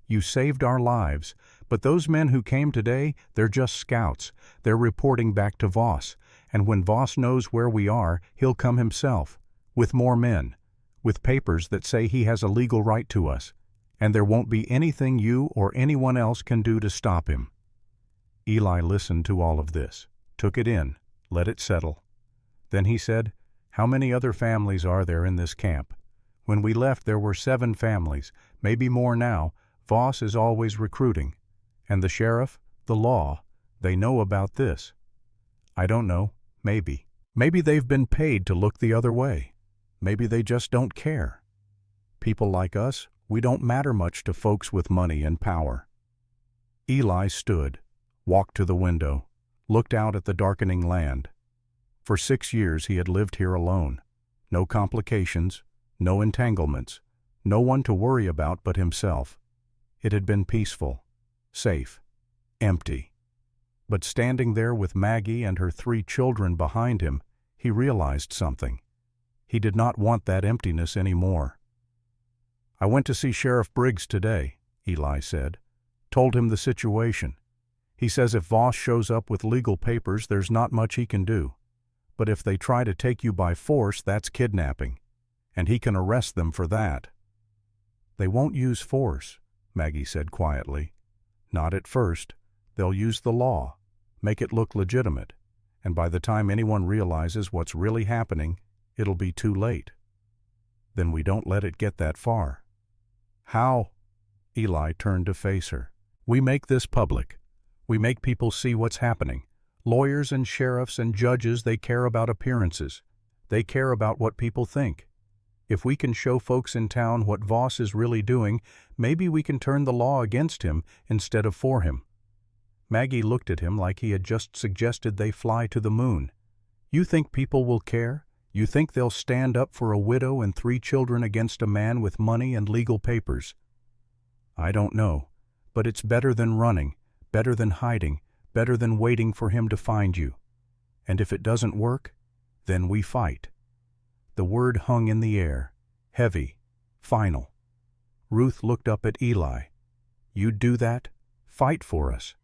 "You saved our lives, but those men who came today, they're just scouts. They're reporting back to Voss, and when Voss knows where we are, he'll come himself, with more men, with papers that say he has a legal right to us, and there won't be anything you or anyone else can do to stop him." Eli listened to all of this, took it in, let it settle. Then he said, "How many other families are there in this camp? When we left there were 7 families, maybe more now. Voss is always recruiting. And the sheriff, the law, they know about this." "I don't know. Maybe. Maybe they've been paid to look the other way. Maybe they just don't care. People like us, we don't matter much to folks with money and power." Eli stood, walked to the window, looked out at the darkening land. For 6 years he had lived here alone. No complications, no entanglements, no one to worry about but himself. It had been peaceful, safe, empty. But standing there with Maggie and her 3 children behind him, he realized something. He did not want that emptiness anymore. "I went to see Sheriff Briggs today," Eli said. "Told him the situation. He says if Voss shows up with legal papers, there's not much he can do. But if they try to take you by force, that's kidnapping. And he can arrest them for that." "They won't use force," Maggie said quietly. "Not at first. They'll use the law, make it look legitimate. And by the time anyone realizes what's really happening, it'll be too late. Then we don't let it get that far." "How?" Eli turned to face her. "We make this public. We make people see what's happening. Lawyers and sheriffs and judges, they care about appearances. They care about what people think. If we can show folks in town what Voss is really doing, maybe we can turn the law against him instead of for him." Maggie looked at him like he had just suggested they fly to the moon. "You think people will care? You think they'll stand up for a widow and 3 children against a man with money and legal papers?" "I don't know, but it's better than running, better than hiding, better than waiting for him to find you. And if it doesn't work, then we fight." The word hung in the air, heavy, final. Ruth looked up at Eli. "You'd do that? Fight for us?"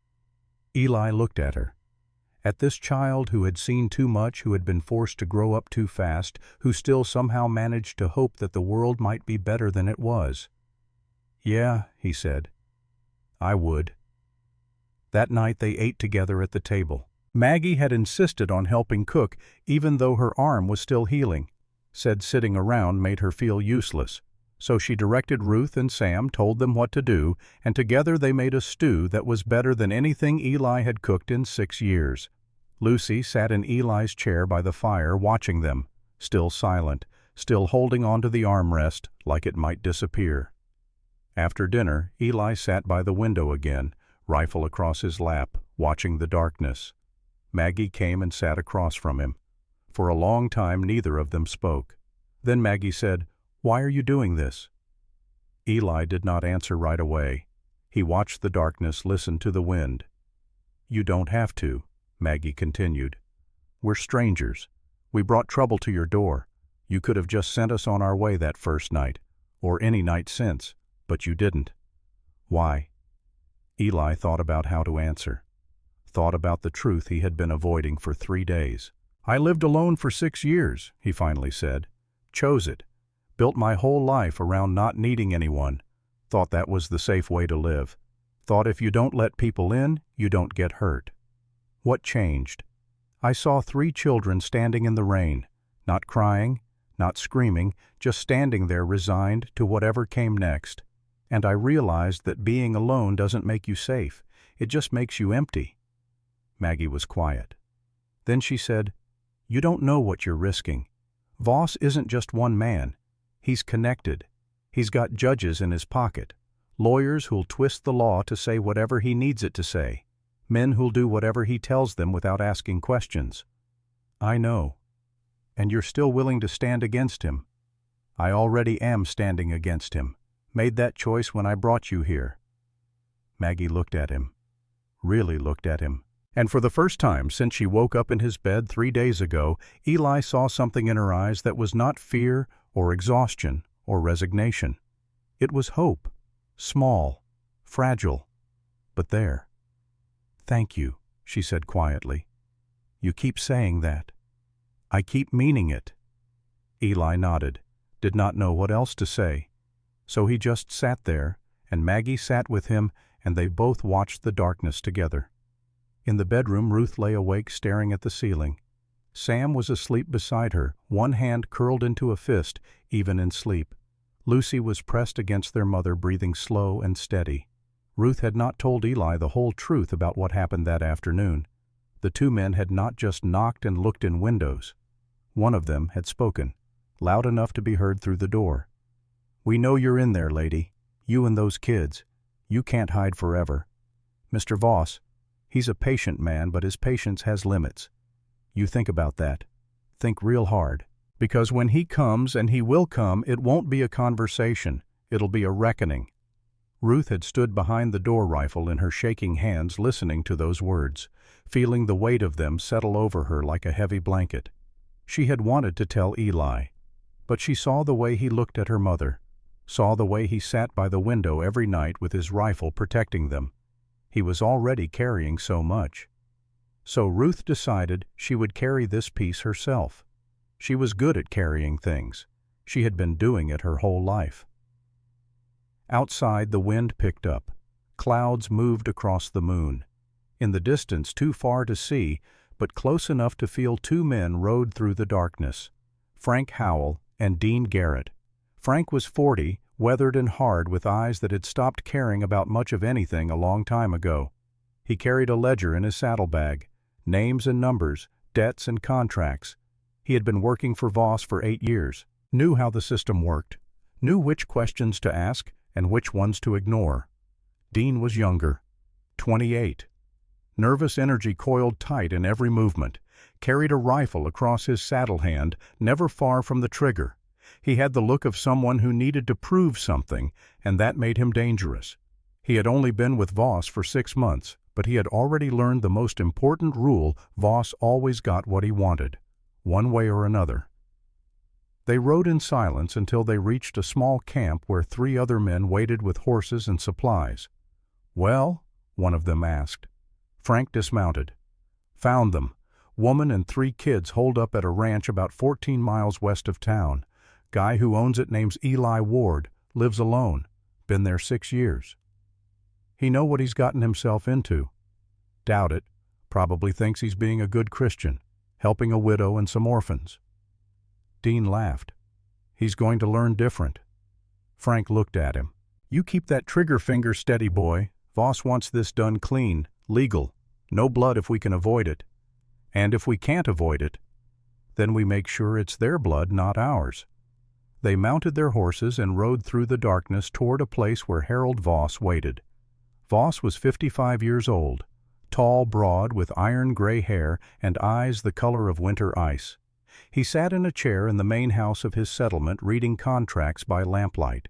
Eli looked at her. At this child who had seen too much, who had been forced to grow up too fast, who still somehow managed to hope that the world might be better than it was. "Yeah," he said, "I would." That night they ate together at the table. Maggie had insisted on helping cook, even though her arm was still healing. Said sitting around made her feel useless. So she directed Ruth and Sam, told them what to do, and together they made a stew that was better than anything Eli had cooked in 6 years. Lucy sat in Eli's chair by the fire watching them, still silent, still holding onto the armrest like it might disappear. After dinner, Eli sat by the window again, rifle across his lap, watching the darkness. Maggie came and sat across from him. For a long time neither of them spoke. Then Maggie said, "Why are you doing this?" Eli did not answer right away. He watched the darkness, listened to the wind. "You don't have to," Maggie continued. "We're strangers. We brought trouble to your door. You could have just sent us on our way that first night, or any night since, but you didn't. Why?" Eli thought about how to answer. Thought about the truth he had been avoiding for 3 days. "I lived alone for 6 years, he finally said. "Chose it. Built my whole life around not needing anyone. Thought that was the safe way to live. Thought if you don't let people in, you don't get hurt. What changed? I saw 3 children standing in the rain, not crying, not screaming, just standing there resigned to whatever came next. And I realized that being alone doesn't make you safe. It just makes you empty." Maggie was quiet. Then she said, "You don't know what you're risking. Voss isn't just one man. He's connected. He's got judges in his pocket, lawyers who'll twist the law to say whatever he needs it to say, men who'll do whatever he tells them without asking questions. I know. And you're still willing to stand against him. I already am standing against him. Made that choice when I brought you here." Maggie looked at him. Really looked at him. And for the first time since she woke up in his bed 3 days ago, Eli saw something in her eyes that was not fear or exhaustion or resignation. It was hope, small, fragile, but there. "Thank you," she said quietly. "You keep saying that." "I keep meaning it." Eli nodded, did not know what else to say. So he just sat there, and Maggie sat with him, and they both watched the darkness together. In the bedroom, Ruth lay awake staring at the ceiling. Sam was asleep beside her, one hand curled into a fist, even in sleep. Lucy was pressed against their mother, breathing slow and steady. Ruth had not told Eli the whole truth about what happened that afternoon. The 2 men had not just knocked and looked in windows. One of them had spoken, loud enough to be heard through the door. "We know you're in there, lady. You and those kids. You can't hide forever. Mr. Voss, he's a patient man, but his patience has limits. You think about that. Think real hard. Because when he comes, and he will come, it won't be a conversation. It'll be a reckoning." Ruth had stood behind the door, rifle in her shaking hands, listening to those words, feeling the weight of them settle over her like a heavy blanket. She had wanted to tell Eli, but she saw the way he looked at her mother, saw the way he sat by the window every night with his rifle protecting them. He was already carrying so much. So Ruth decided she would carry this piece herself. She was good at carrying things. She had been doing it her whole life. Outside, the wind picked up. Clouds moved across the moon. In the distance, too far to see, but close enough to feel, 2 men rode through the darkness. Frank Howell and Dean Garrett. Frank was 40, weathered and hard, with eyes that had stopped caring about much of anything a long time ago. He carried a ledger in his saddlebag, names and numbers, debts and contracts. He had been working for Voss for 8 years, knew how the system worked, knew which questions to ask and which ones to ignore. Dean was younger, 28. Nervous energy coiled tight in every movement, carried a rifle across his saddle hand, never far from the trigger. He had the look of someone who needed to prove something, and that made him dangerous. He had only been with Voss for 6 months, but he had already learned the most important rule: Voss always got what he wanted, one way or another. They rode in silence until they reached a small camp where 3 other men waited with horses and supplies. "Well?" one of them asked. Frank dismounted. "Found them. Woman and 3 kids holed up at a ranch about 14 miles west of town. Guy who owns it name's Eli Ward, lives alone. Been there 6 years. He know what he's gotten himself into." "Doubt it. Probably thinks he's being a good Christian, helping a widow and some orphans." Dean laughed. "He's going to learn different." Frank looked at him. "You keep that trigger finger steady, boy. Voss wants this done clean, legal. No blood if we can avoid it. And if we can't avoid it, then we make sure it's their blood, not ours." They mounted their horses and rode through the darkness toward a place where Harold Voss waited. Voss was 55 years old, tall, broad, with iron-gray hair and eyes the color of winter ice. He sat in a chair in the main house of his settlement reading contracts by lamplight.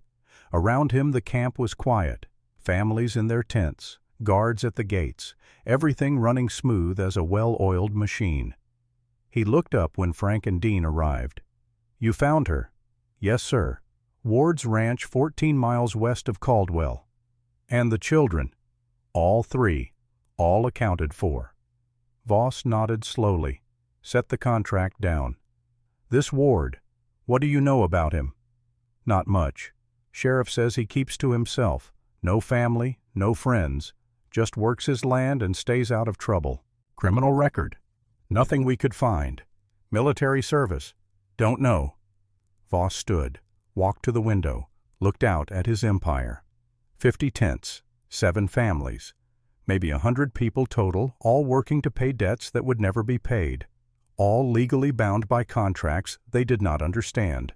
Around him the camp was quiet, families in their tents, guards at the gates, everything running smooth as a well-oiled machine. He looked up when Frank and Dean arrived. "You found her?" "Yes, sir. Ward's ranch 14 miles west of Caldwell." "And the children?" "All 3. All accounted for." Voss nodded slowly, set the contract down. "This Ward, what do you know about him?" "Not much. Sheriff says he keeps to himself. No family, no friends. Just works his land and stays out of trouble. Criminal record? Nothing we could find. Military service? Don't know." Voss stood, walked to the window, looked out at his empire. 50 tents, 7 families, maybe 100 people total, all working to pay debts that would never be paid, all legally bound by contracts they did not understand.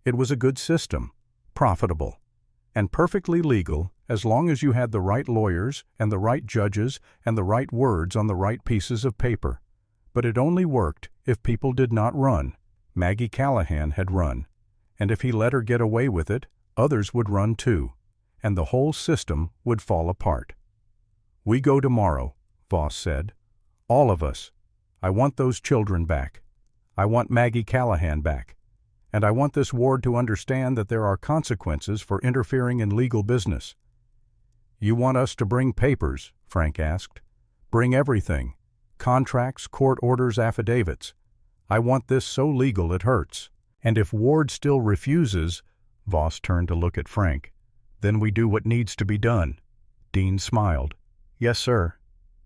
It was a good system, profitable, and perfectly legal as long as you had the right lawyers and the right judges and the right words on the right pieces of paper. But it only worked if people did not run. Maggie Callahan had run, and if he let her get away with it, others would run too, and the whole system would fall apart. "We go tomorrow," Voss said. "All of us. I want those children back. I want Maggie Callahan back. And I want this Ward to understand that there are consequences for interfering in legal business." "You want us to bring papers?" Frank asked. "Bring everything. Contracts, court orders, affidavits. I want this so legal it hurts. And if Ward still refuses," Voss turned to look at Frank, "then we do what needs to be done." Dean smiled. "Yes, sir."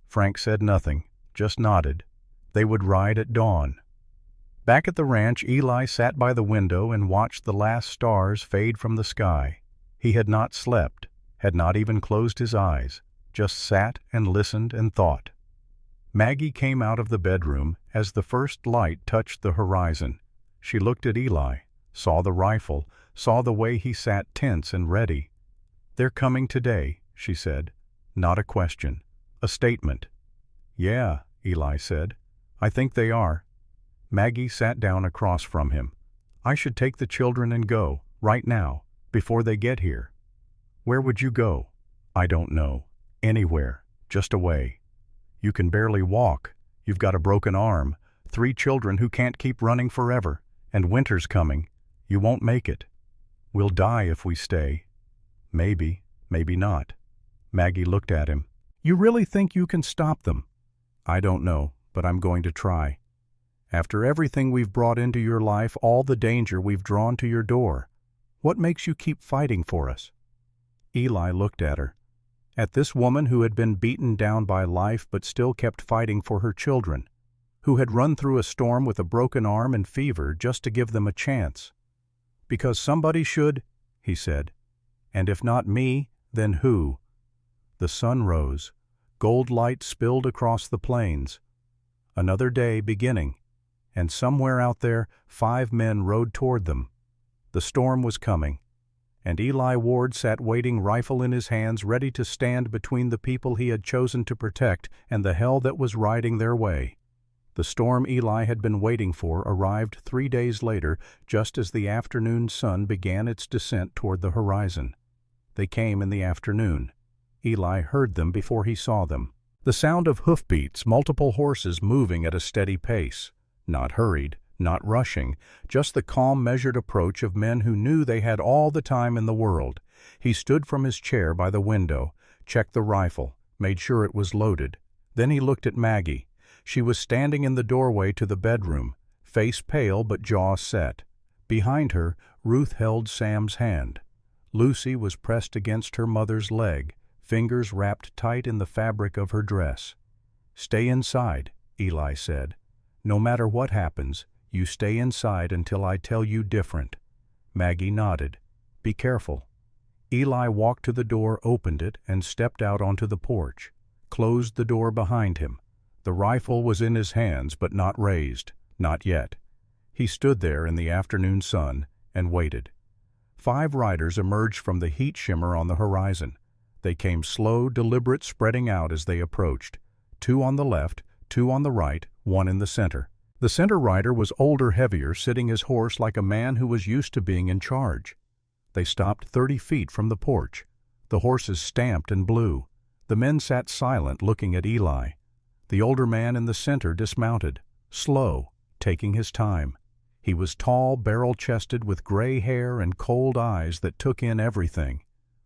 Frank said nothing, just nodded. They would ride at dawn. Back at the ranch, Eli sat by the window and watched the last stars fade from the sky. He had not slept, had not even closed his eyes, just sat and listened and thought. Maggie came out of the bedroom as the first light touched the horizon. She looked at Eli, saw the rifle, saw the way he sat tense and ready. "They're coming today," she said. Not a question, a statement. "Yeah," Eli said. "I think they are." Maggie sat down across from him. "I should take the children and go, right now, before they get here." "Where would you go?" "I don't know. Anywhere. Just away." "You can barely walk. You've got a broken arm, 3 children who can't keep running forever, and winter's coming. You won't make it." "We'll die if we stay." "Maybe, maybe not." Maggie looked at him. "You really think you can stop them?" "I don't know, but I'm going to try. After everything we've brought into your life, all the danger we've drawn to your door, what makes you keep fighting for us?" Eli looked at her, at this woman who had been beaten down by life but still kept fighting for her children, who had run through a storm with a broken arm and fever just to give them a chance. "Because somebody should," he said. "And if not me, then who?" The sun rose. Gold light spilled across the plains. Another day beginning, and somewhere out there 5 men rode toward them. The storm was coming, and Eli Ward sat waiting, rifle in his hands, ready to stand between the people he had chosen to protect and the hell that was riding their way. The storm Eli had been waiting for arrived 3 days later, just as the afternoon sun began its descent toward the horizon. They came in the afternoon. Eli heard them before he saw them. The sound of hoofbeats, multiple horses moving at a steady pace, not hurried, not rushing, just the calm, measured approach of men who knew they had all the time in the world. He stood from his chair by the window, checked the rifle, made sure it was loaded. Then he looked at Maggie. She was standing in the doorway to the bedroom, face pale but jaw set. Behind her, Ruth held Sam's hand. Lucy was pressed against her mother's leg, fingers wrapped tight in the fabric of her dress. "Stay inside," Eli said. "No matter what happens, you stay inside until I tell you different." Maggie nodded. "Be careful." Eli walked to the door, opened it, and stepped out onto the porch, closed the door behind him. The rifle was in his hands but not raised, not yet. He stood there in the afternoon sun and waited. 5 riders emerged from the heat shimmer on the horizon. They came slow, deliberate, spreading out as they approached. 2 on the left, 2 on the right, 1 in the center. The center rider was older, heavier, sitting his horse like a man who was used to being in charge. They stopped 30 feet from the porch. The horses stamped and blew. The men sat silent, looking at Eli. The older man in the center dismounted, slow, taking his time. He was tall, barrel-chested, with gray hair and cold eyes that took in everything.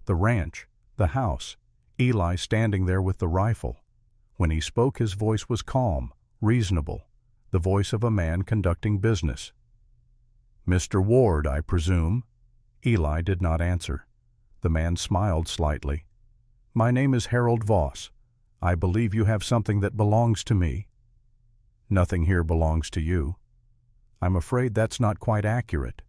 The ranch, the house, Eli standing there with the rifle. When he spoke, his voice was calm, reasonable, the voice of a man conducting business. "Mr. Ward, I presume?" Eli did not answer. The man smiled slightly. "My name is Harold Voss. I believe you have something that belongs to me." "Nothing here belongs to you." "I'm afraid that's not quite accurate."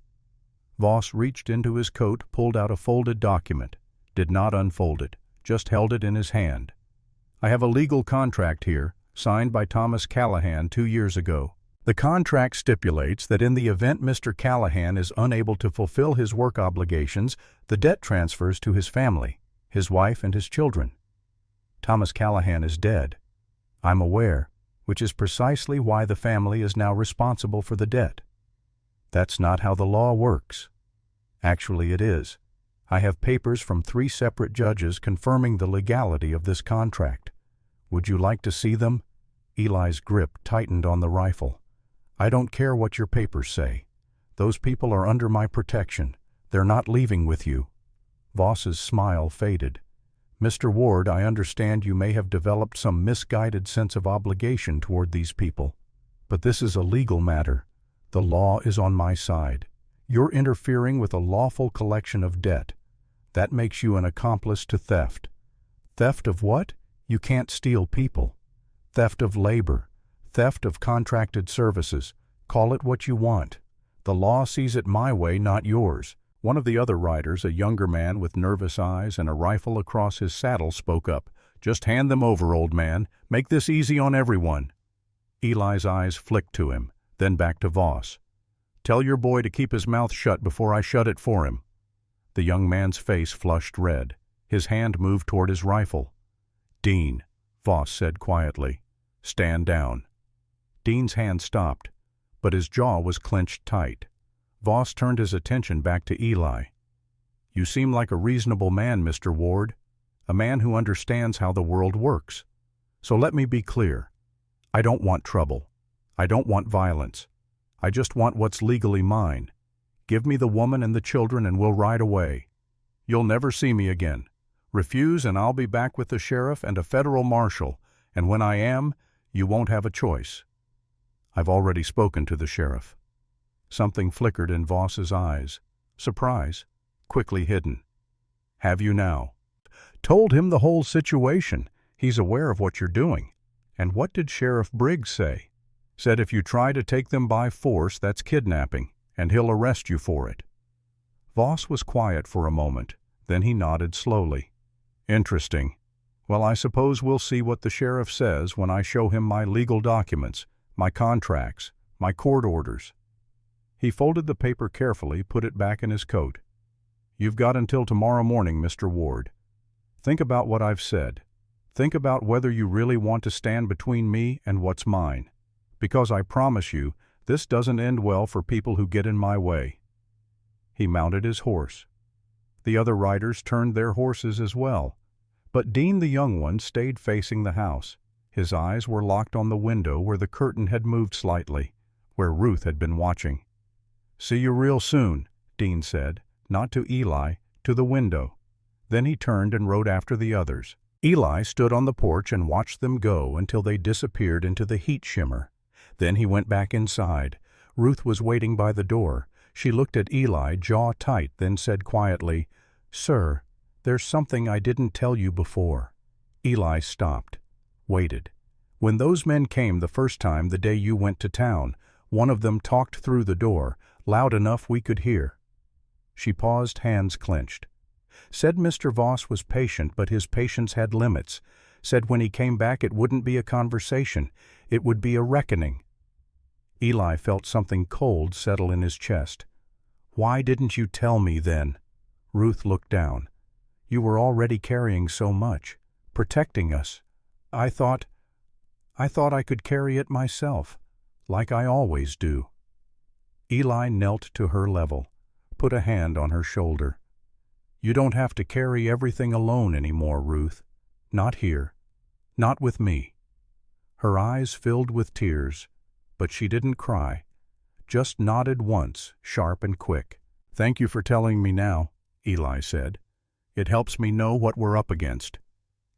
Voss reached into his coat, pulled out a folded document, did not unfold it, just held it in his hand. "I have a legal contract here, signed by Thomas Callahan 2 years ago. The contract stipulates that in the event Mr. Callahan is unable to fulfill his work obligations, the debt transfers to his family, his wife and his children. Thomas Callahan is dead. I'm aware, which is precisely why the family is now responsible for the debt. That's not how the law works. Actually, it is. I have papers from 3 separate judges confirming the legality of this contract. Would you like to see them?" Eli's grip tightened on the rifle. "I don't care what your papers say. Those people are under my protection. They're not leaving with you." Voss's smile faded. "Mr. Ward, I understand you may have developed some misguided sense of obligation toward these people. But this is a legal matter. The law is on my side. You're interfering with a lawful collection of debt. That makes you an accomplice to theft. Theft of what? You can't steal people. Theft of labor. Theft of contracted services. Call it what you want. The law sees it my way, not yours." One of the other riders, a younger man with nervous eyes and a rifle across his saddle, spoke up. "Just hand them over, old man. Make this easy on everyone." Eli's eyes flicked to him, then back to Voss. "Tell your boy to keep his mouth shut before I shut it for him." The young man's face flushed red. His hand moved toward his rifle. "Dean," Voss said quietly, "stand down." Dean's hand stopped, but his jaw was clenched tight. Voss turned his attention back to Eli. "You seem like a reasonable man, Mr. Ward, a man who understands how the world works. So let me be clear. I don't want trouble. I don't want violence. I just want what's legally mine. Give me the woman and the children and we'll ride away. You'll never see me again. Refuse and I'll be back with the sheriff and a federal marshal, and when I am, you won't have a choice." "I've already spoken to the sheriff." Something flickered in Voss's eyes. Surprise, quickly hidden. "Have you now?" "Told him the whole situation. He's aware of what you're doing." "And what did Sheriff Briggs say?" "Said if you try to take them by force, that's kidnapping, and he'll arrest you for it." Voss was quiet for a moment. Then he nodded slowly. "Interesting. Well, I suppose we'll see what the sheriff says when I show him my legal documents, my contracts, my court orders." He folded the paper carefully, put it back in his coat. "You've got until tomorrow morning, Mr. Ward. Think about what I've said. Think about whether you really want to stand between me and what's mine. Because I promise you, this doesn't end well for people who get in my way." He mounted his horse. The other riders turned their horses as well. But Dean, the young one, stayed facing the house. His eyes were locked on the window where the curtain had moved slightly. where Ruth had been watching. "See you real soon," Dean said, not to Eli, to the window. Then he turned and rode after the others. Eli stood on the porch and watched them go until they disappeared into the heat shimmer. Then he went back inside. Ruth was waiting by the door. She looked at Eli, jaw tight, then said quietly, "Sir, there's something I didn't tell you before." Eli stopped, waited. "When those men came the first time the day you went to town, one of them talked through the door, loud enough we could hear." She paused, hands clenched. "Said Mr. Voss was patient, but his patience had limits. Said when he came back it wouldn't be a conversation, it would be a reckoning." Eli felt something cold settle in his chest. "Why didn't you tell me then?" Ruth looked down. "You were already carrying so much, protecting us. I thought I could carry it myself, like I always do." Eli knelt to her level, put a hand on her shoulder. "You don't have to carry everything alone anymore, Ruth. Not here. Not with me." Her eyes filled with tears, but she didn't cry, just nodded once, sharp and quick. "Thank you for telling me now," Eli said. "It helps me know what we're up against."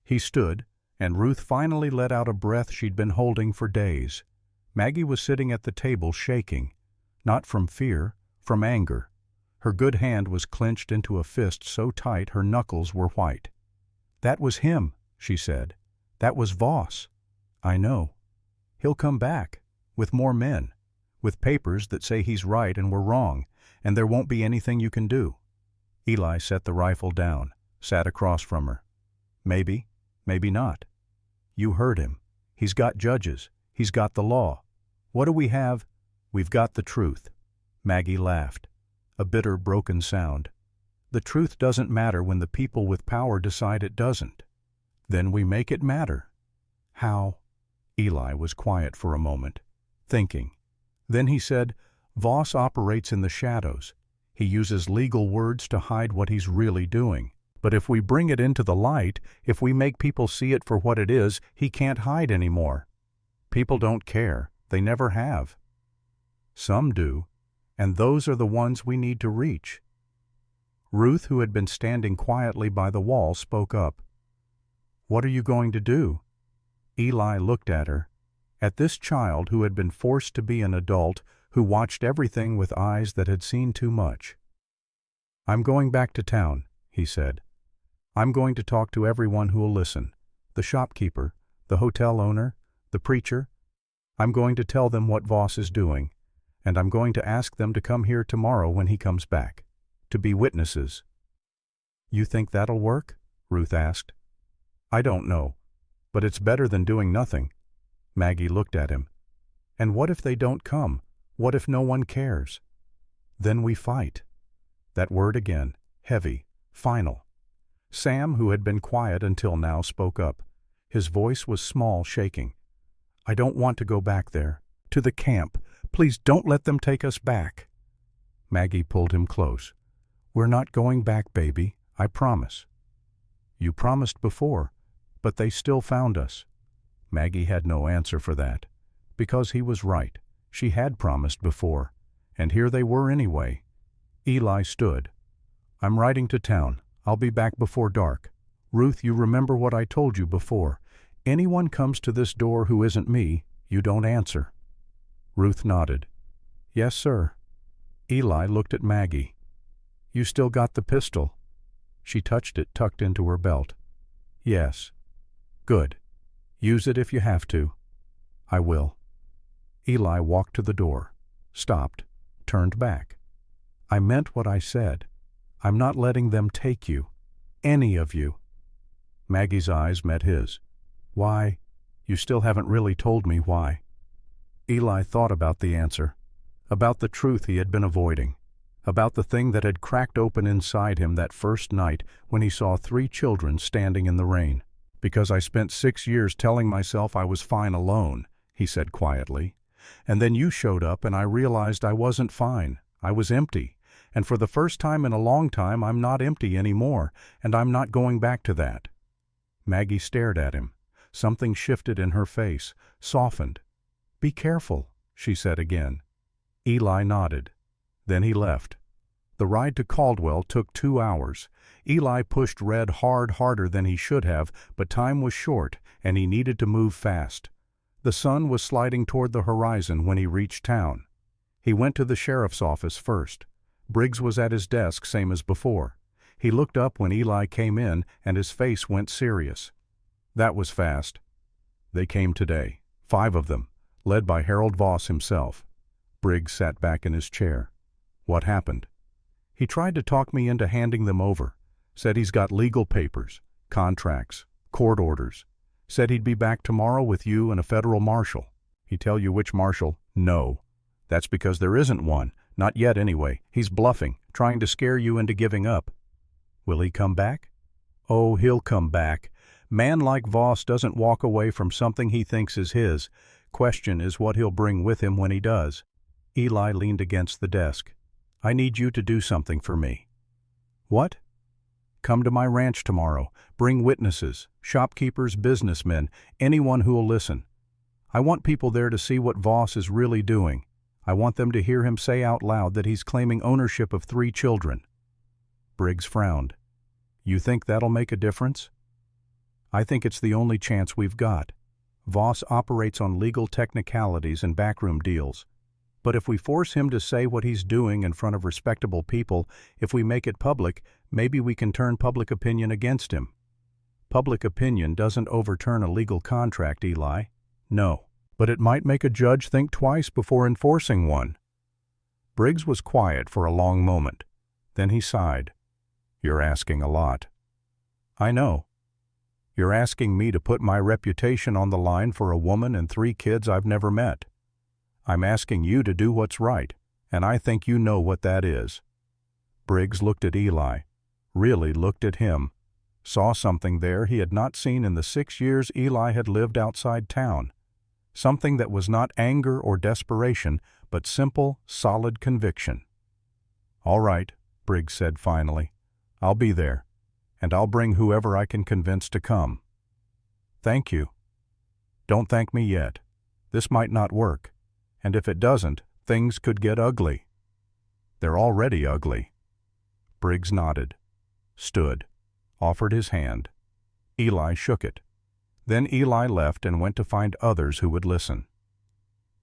He stood, and Ruth finally let out a breath she'd been holding for days. Maggie was sitting at the table shaking, not from fear, from anger. Her good hand was clenched into a fist so tight her knuckles were white. "That was him," she said. "That was Voss. I know. He'll come back, with more men, with papers that say he's right and we're wrong, and there won't be anything you can do." Eli set the rifle down, sat across from her. "Maybe, maybe not. You heard him. He's got judges. He's got the law. What do we have? We've got the truth." Maggie laughed, a bitter, broken sound. "The truth doesn't matter when the people with power decide it doesn't. Then we make it matter." "How?" Eli was quiet for a moment, thinking. Then he said, "Voss operates in the shadows. He uses legal words to hide what he's really doing. But if we bring it into the light, if we make people see it for what it is, he can't hide anymore. People don't care. They never have. Some do, and those are the ones we need to reach." Ruth, who had been standing quietly by the wall, spoke up. "What are you going to do?" Eli looked at her, at this child who had been forced to be an adult, who watched everything with eyes that had seen too much. "I'm going back to town," he said. "I'm going to talk to everyone who'll listen, the shopkeeper, the hotel owner, the preacher. I'm going to tell them what Voss is doing, and I'm going to ask them to come here tomorrow when he comes back, to be witnesses." "You think that'll work?" Ruth asked. "I don't know, but it's better than doing nothing." Maggie looked at him. "And what if they don't come? What if no one cares?" "Then we fight." That word again, heavy, final. Sam, who had been quiet until now, spoke up. His voice was small, shaking. "I don't want to go back there. To the camp. Please don't let them take us back." Maggie pulled him close. "We're not going back, baby. I promise." "You promised before, but they still found us." Maggie had no answer for that. Because he was right. She had promised before, and here they were anyway. Eli stood. "I'm riding to town. I'll be back before dark. Ruth, you remember what I told you before. Anyone comes to this door who isn't me, you don't answer." Ruth nodded. "Yes, sir." Eli looked at Maggie. "You still got the pistol?" She touched it tucked into her belt. "Yes." "Good. Use it if you have to." "I will." Eli walked to the door, stopped, turned back. "I meant what I said. I'm not letting them take you. Any of you." Maggie's eyes met his. "Why? You still haven't really told me why." Eli thought about the answer, about the truth he had been avoiding, about the thing that had cracked open inside him that first night when he saw 3 children standing in the rain. "Because I spent 6 years telling myself I was fine alone," he said quietly. "And then you showed up and I realized I wasn't fine. I was empty. And for the first time in a long time I'm not empty anymore, and I'm not going back to that." Maggie stared at him. Something shifted in her face, softened. "Be careful," she said again. Eli nodded. Then he left. The ride to Caldwell took 2 hours. Eli pushed Red harder than he should have, but time was short, and he needed to move fast. The sun was sliding toward the horizon when he reached town. He went to the sheriff's office first. Briggs was at his desk, same as before. He looked up when Eli came in, and his face went serious. That was fast. They came today, 5 of them, led by Harold Voss himself. Briggs sat back in his chair. What happened? He tried to talk me into handing them over. Said he's got legal papers, contracts, court orders. Said he'd be back tomorrow with you and a federal marshal. He tell you which marshal? No. That's because there isn't one. Not yet anyway. He's bluffing, trying to scare you into giving up. Will he come back? Oh, he'll come back. Man like Voss doesn't walk away from something he thinks is his. Question is what he'll bring with him when he does. Eli leaned against the desk. I need you to do something for me. What? Come to my ranch tomorrow. Bring witnesses, shopkeepers, businessmen, anyone who'll listen. I want people there to see what Voss is really doing. I want them to hear him say out loud that he's claiming ownership of 3 children. Briggs frowned. You think that'll make a difference? I think it's the only chance we've got. Voss operates on legal technicalities and backroom deals. But if we force him to say what he's doing in front of respectable people, if we make it public, maybe we can turn public opinion against him. Public opinion doesn't overturn a legal contract, Eli. No. But it might make a judge think twice before enforcing one. Briggs was quiet for a long moment. Then he sighed. You're asking a lot. I know. You're asking me to put my reputation on the line for a woman and 3 kids I've never met. I'm asking you to do what's right, and I think you know what that is. Briggs looked at Eli, really looked at him, saw something there he had not seen in the 6 years Eli had lived outside town. Something that was not anger or desperation, but simple, solid conviction. All right, Briggs said finally. I'll be there, and I'll bring whoever I can convince to come. Thank you. Don't thank me yet. This might not work, and if it doesn't, things could get ugly. They're already ugly. Briggs nodded, stood, offered his hand. Eli shook it. Then Eli left and went to find others who would listen.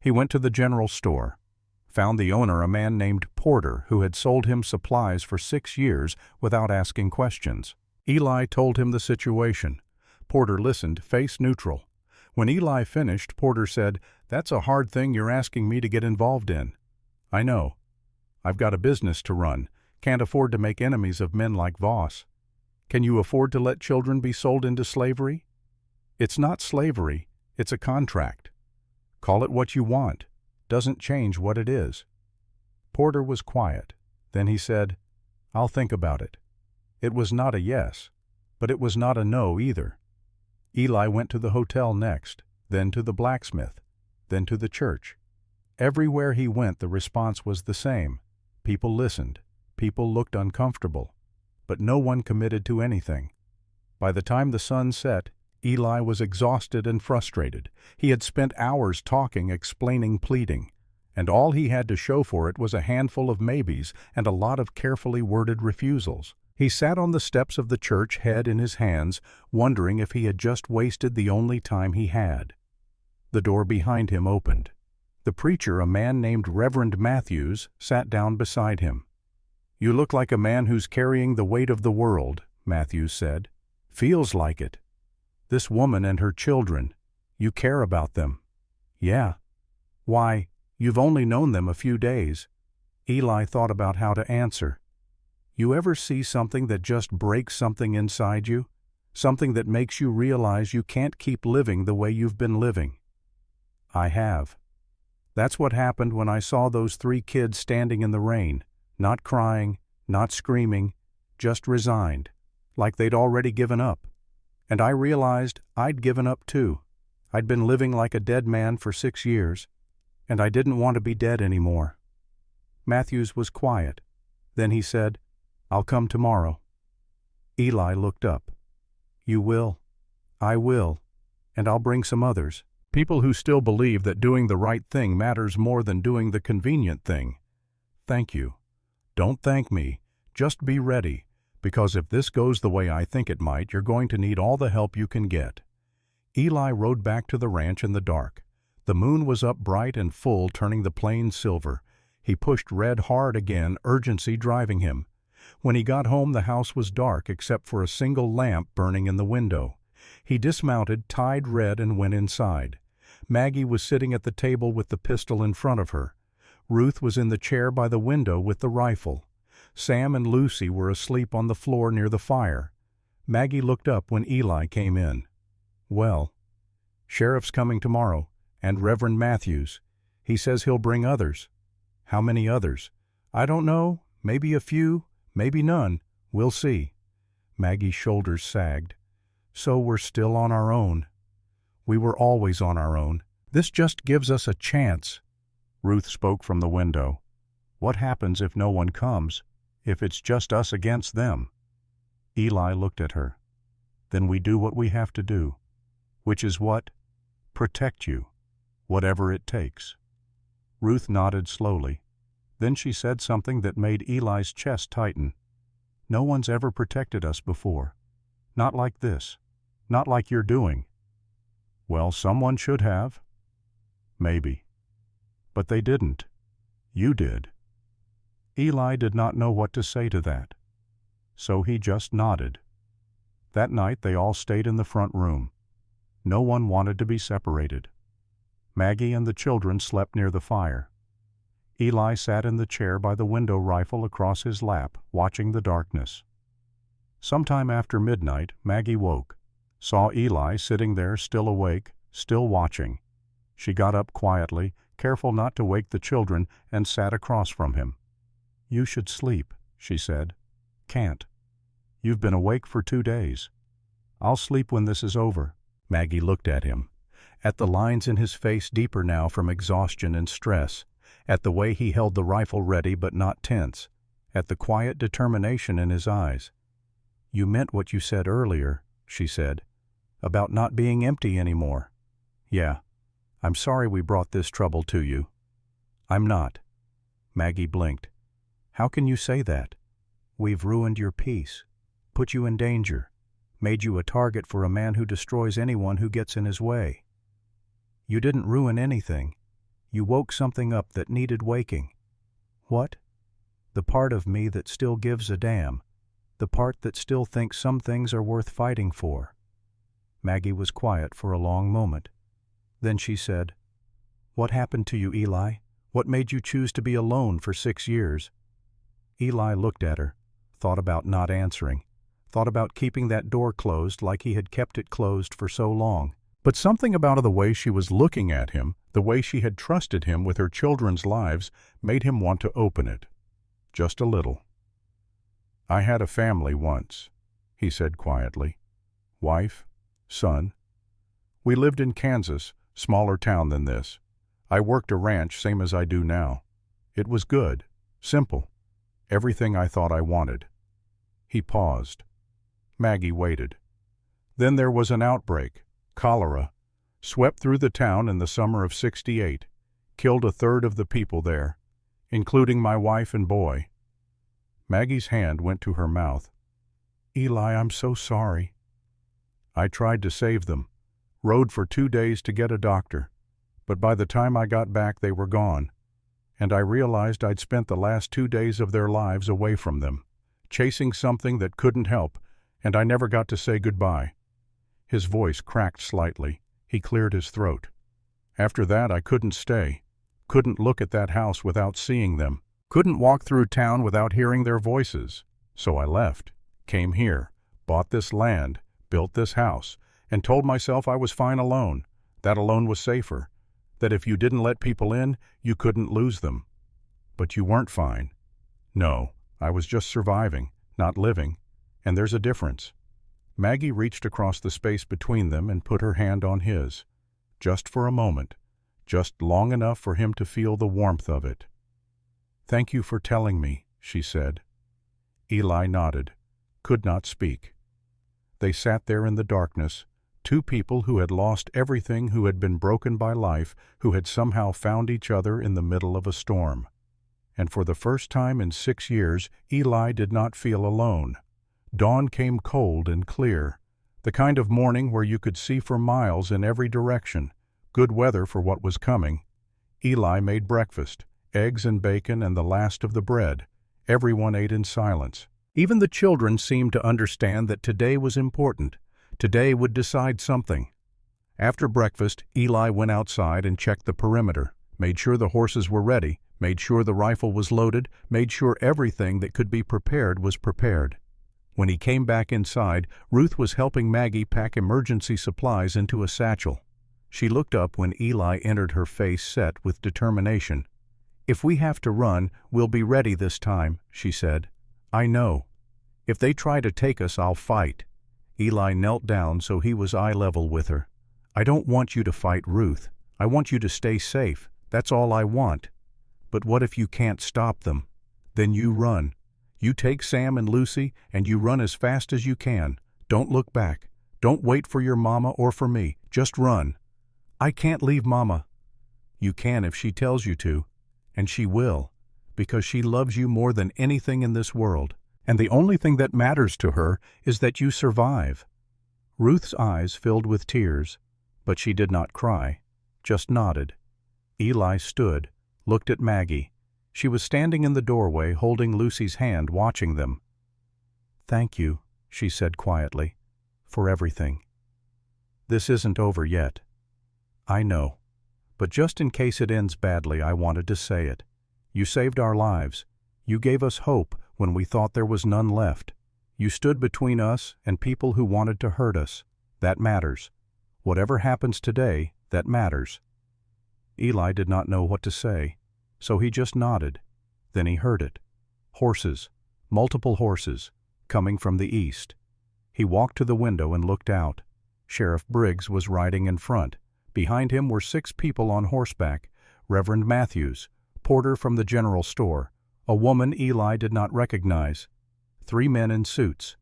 He went to the general store, found the owner a man named Porter who had sold him supplies for 6 years without asking questions. Eli told him the situation. Porter listened, face neutral. When Eli finished, Porter said, "That's a hard thing you're asking me to get involved in." "I know. I've got a business to run. Can't afford to make enemies of men like Voss. Can you afford to let children be sold into slavery?" "It's not slavery. It's a contract. Call it what you want. Doesn't change what it is." Porter was quiet. Then he said, "I'll think about it." It was not a yes, but it was not a no either. Eli went to the hotel next, then to the blacksmith, then to the church. Everywhere he went the response was the same. People listened. People looked uncomfortable. But no one committed to anything. By the time the sun set, Eli was exhausted and frustrated. He had spent hours talking, explaining, pleading, and all he had to show for it was a handful of maybes and a lot of carefully worded refusals. He sat on the steps of the church, head in his hands, wondering if he had just wasted the only time he had. The door behind him opened. The preacher, a man named Reverend Matthews, sat down beside him. "You look like a man who's carrying the weight of the world," Matthews said. "Feels like it. This woman and her children, you care about them." "Yeah." "Why, you've only known them a few days." Eli thought about how to answer. You ever see something that just breaks something inside you? Something that makes you realize you can't keep living the way you've been living? I have. That's what happened when I saw those 3 kids standing in the rain, not crying, not screaming, just resigned, like they'd already given up. And I realized I'd given up too. I'd been living like a dead man for 6 years, and I didn't want to be dead anymore. Matthews was quiet. Then he said, "I'll come tomorrow." Eli looked up. "You will?" "I will, and I'll bring some others. People who still believe that doing the right thing matters more than doing the convenient thing. Thank you. Don't thank me. Just be ready, because if this goes the way I think it might, you're going to need all the help you can get. Eli rode back to the ranch in the dark. The moon was up bright and full, turning the plains silver. He pushed Red hard again, urgency driving him. When he got home, the house was dark except for a single lamp burning in the window. He dismounted, tied Red, and went inside. Maggie was sitting at the table with the pistol in front of her. Ruth was in the chair by the window with the rifle. Sam and Lucy were asleep on the floor near the fire. Maggie looked up when Eli came in. "Well, Sheriff's coming tomorrow, and Reverend Matthews. He says he'll bring others." "How many others?" "I don't know. Maybe a few, maybe none. We'll see." Maggie's shoulders sagged. "So we're still on our own." "We were always on our own. This just gives us a chance." Ruth spoke from the window. "What happens if no one comes? If it's just us against them?" Eli looked at her. "Then we do what we have to do." "Which is what?" "Protect you. Whatever it takes." Ruth nodded slowly. Then she said something that made Eli's chest tighten. "No one's ever protected us before. Not like this. Not like you're doing." "Well, someone should have." "Maybe. But they didn't. You did." Eli did not know what to say to that. So he just nodded. That night they all stayed in the front room. No one wanted to be separated. Maggie and the children slept near the fire. Eli sat in the chair by the window, rifle across his lap, watching the darkness. Sometime after midnight, Maggie woke, saw Eli sitting there still awake, still watching. She got up quietly, careful not to wake the children, and sat across from him. "You should sleep," she said. "Can't. You've been awake for 2 days. I'll sleep when this is over." Maggie looked at him, at the lines in his face deeper now from exhaustion and stress, at the way he held the rifle ready but not tense, at the quiet determination in his eyes. "You meant what you said earlier," she said, "about not being empty anymore." "Yeah. I'm sorry we brought this trouble to you." "I'm not." Maggie blinked. "How can you say that? We've ruined your peace, put you in danger, made you a target for a man who destroys anyone who gets in his way. You didn't ruin anything. You woke something up that needed waking." "What?" "The part of me that still gives a damn. The part that still thinks some things are worth fighting for." Maggie was quiet for a long moment. Then she said, "What happened to you, Eli? What made you choose to be alone for 6 years?" Eli looked at her, thought about not answering, thought about keeping that door closed like he had kept it closed for so long. But something about the way she was looking at him, the way she had trusted him with her children's lives, made him want to open it. Just a little. "I had a family once," he said quietly. "Wife, son. We lived in Kansas, smaller town than this. I worked a ranch same as I do now. It was good, simple, everything I thought I wanted." He paused. Maggie waited. "Then there was an outbreak, cholera, swept through the town in the summer of '68, killed 1/3 of the people there, including my wife and boy." Maggie's hand went to her mouth. "Eli, I'm so sorry." "I tried to save them, rode for 2 days to get a doctor, but by the time I got back they were gone, and I realized I'd spent the last 2 days of their lives away from them, chasing something that couldn't help, and I never got to say goodbye." His voice cracked slightly. He cleared his throat. "After that I couldn't stay, couldn't look at that house without seeing them, couldn't walk through town without hearing their voices. So I left, came here, bought this land, built this house, and told myself I was fine alone, that alone was safer, that if you didn't let people in, you couldn't lose them. But you weren't fine. No, I was just surviving, not living, and there's a difference." Maggie reached across the space between them and put her hand on his, just for a moment, just long enough for him to feel the warmth of it. "Thank you for telling me," she said. Eli nodded, could not speak. They sat there in the darkness, Two people who had lost everything, who had been broken by life, who had somehow found each other in the middle of a storm. And for the first time in 6 years, Eli did not feel alone. Dawn came cold and clear, the kind of morning where you could see for miles in every direction, good weather for what was coming. Eli made breakfast, eggs and bacon and the last of the bread. Everyone ate in silence. Even the children seemed to understand that today was important. Today would decide something. After breakfast, Eli went outside and checked the perimeter, made sure the horses were ready, made sure the rifle was loaded, made sure everything that could be prepared was prepared. When he came back inside, Ruth was helping Maggie pack emergency supplies into a satchel. She looked up when Eli entered, her face set with determination. "If we have to run, we'll be ready this time," she said. "I know. If they try to take us, I'll fight." Eli knelt down so he was eye level with her. "I don't want you to fight, Ruth. I want you to stay safe. That's all I want. But what if you can't stop them? Then you run. You take Sam and Lucy, and you run as fast as you can. Don't look back. Don't wait for your mama or for me. Just run." "I can't leave Mama." "You can if she tells you to. And she will, because she loves you more than anything in this world. And the only thing that matters to her is that you survive." Ruth's eyes filled with tears, but she did not cry, just nodded. Eli stood, looked at Maggie. She was standing in the doorway, holding Lucy's hand, watching them. "Thank you," she said quietly, "for everything. This isn't over yet. I know. But just in case it ends badly, I wanted to say it. You saved our lives. You gave us hope when we thought there was none left. You stood between us and people who wanted to hurt us. That matters. Whatever happens today, that matters." Eli did not know what to say, so he just nodded. Then he heard it. Horses, multiple horses, coming from the east. He walked to the window and looked out. Sheriff Briggs was riding in front. Behind him were 6 people on horseback: Reverend Matthews, porter from the general store, a woman Eli did not recognize, 3 men in suits.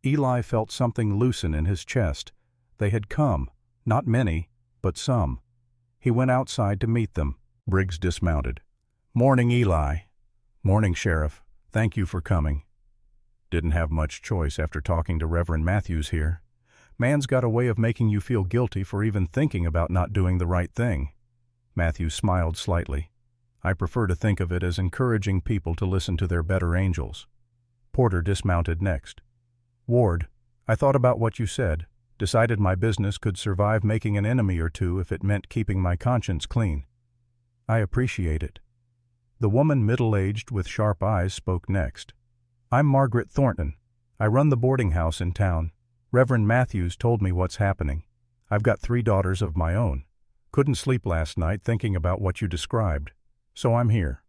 Eli felt something loosen in his chest. They had come, not many, but some. He went outside to meet them. Briggs dismounted. "Morning, Eli." "Morning, Sheriff. Thank you for coming." "Didn't have much choice after talking to Reverend Matthews here. Man's got a way of making you feel guilty for even thinking about not doing the right thing." Matthews smiled slightly. "I prefer to think of it as encouraging people to listen to their better angels." Porter dismounted next. "Ward, I thought about what you said, decided my business could survive making an enemy or two if it meant keeping my conscience clean." "I appreciate it." The woman, middle-aged with sharp eyes, spoke next. "I'm Margaret Thornton. I run the boarding house in town. Reverend Matthews told me what's happening. I've got 3 daughters of my own. Couldn't sleep last night thinking about what you described. So I'm here."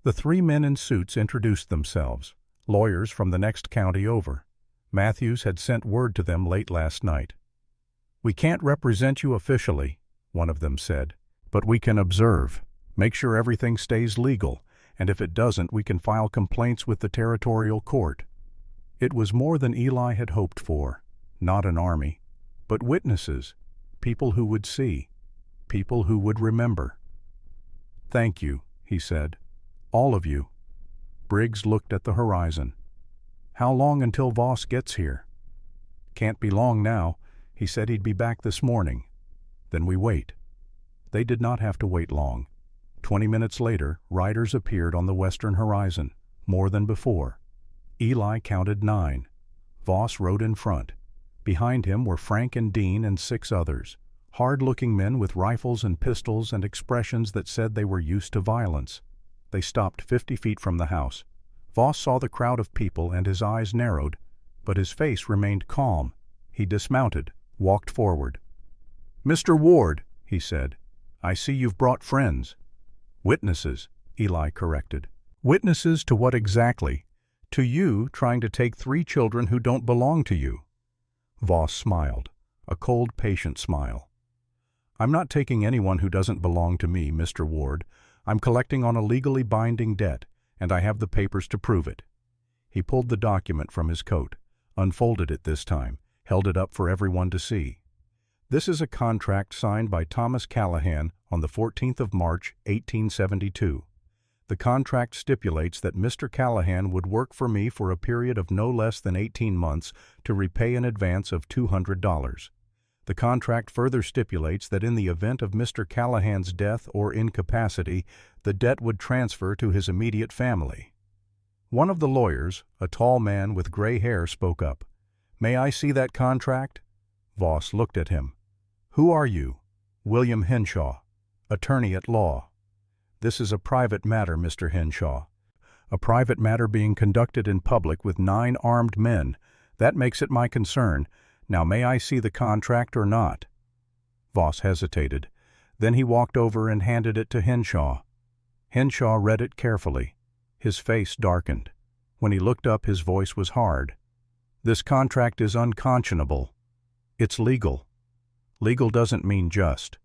The 3 men in suits introduced themselves, lawyers from the next county over. Matthews had sent word to them late last night. "We can't represent you officially," one of them said, "but we can observe, make sure everything stays legal, and if it doesn't, we can file complaints with the territorial court." It was more than Eli had hoped for. Not an army, but witnesses, people who would see, people who would remember. "Thank you," he said. "All of you." Briggs looked at the horizon. "How long until Voss gets here?" "Can't be long now. He said he'd be back this morning." "Then we wait." They did not have to wait long. 20 minutes later, riders appeared on the western horizon, more than before. Eli counted 9. Voss rode in front. Behind him were Frank and Dean and 6 others, hard-looking men with rifles and pistols and expressions that said they were used to violence. They stopped 50 feet from the house. Voss saw the crowd of people and his eyes narrowed, but his face remained calm. He dismounted, walked forward. "Mr. Ward," he said, "I see you've brought friends." "Witnesses," Eli corrected. "Witnesses to what exactly? To you trying to take 3 children who don't belong to you." Voss smiled, a cold, patient smile. "I'm not taking anyone who doesn't belong to me, Mr. Ward. I'm collecting on a legally binding debt, and I have the papers to prove it." He pulled the document from his coat, unfolded it this time, held it up for everyone to see. This is a contract signed by Thomas Callahan on the 14th of March, 1872. The contract stipulates that Mr. Callahan would work for me for a period of no less than 18 months to repay an advance of $200. The contract further stipulates that in the event of Mr. Callahan's death or incapacity, the debt would transfer to his immediate family. One of the lawyers, a tall man with gray hair, spoke up. "May I see that contract?" Voss looked at him. "Who are you?" "William Henshaw, attorney at law." "This is a private matter, Mr. Henshaw." "A private matter being conducted in public with 9 armed men. That makes it my concern. Now may I see the contract or not?" Voss hesitated. Then he walked over and handed it to Henshaw. Henshaw read it carefully. His face darkened. When he looked up, his voice was hard. "This contract is unconscionable. It's legal. Legal doesn't mean just.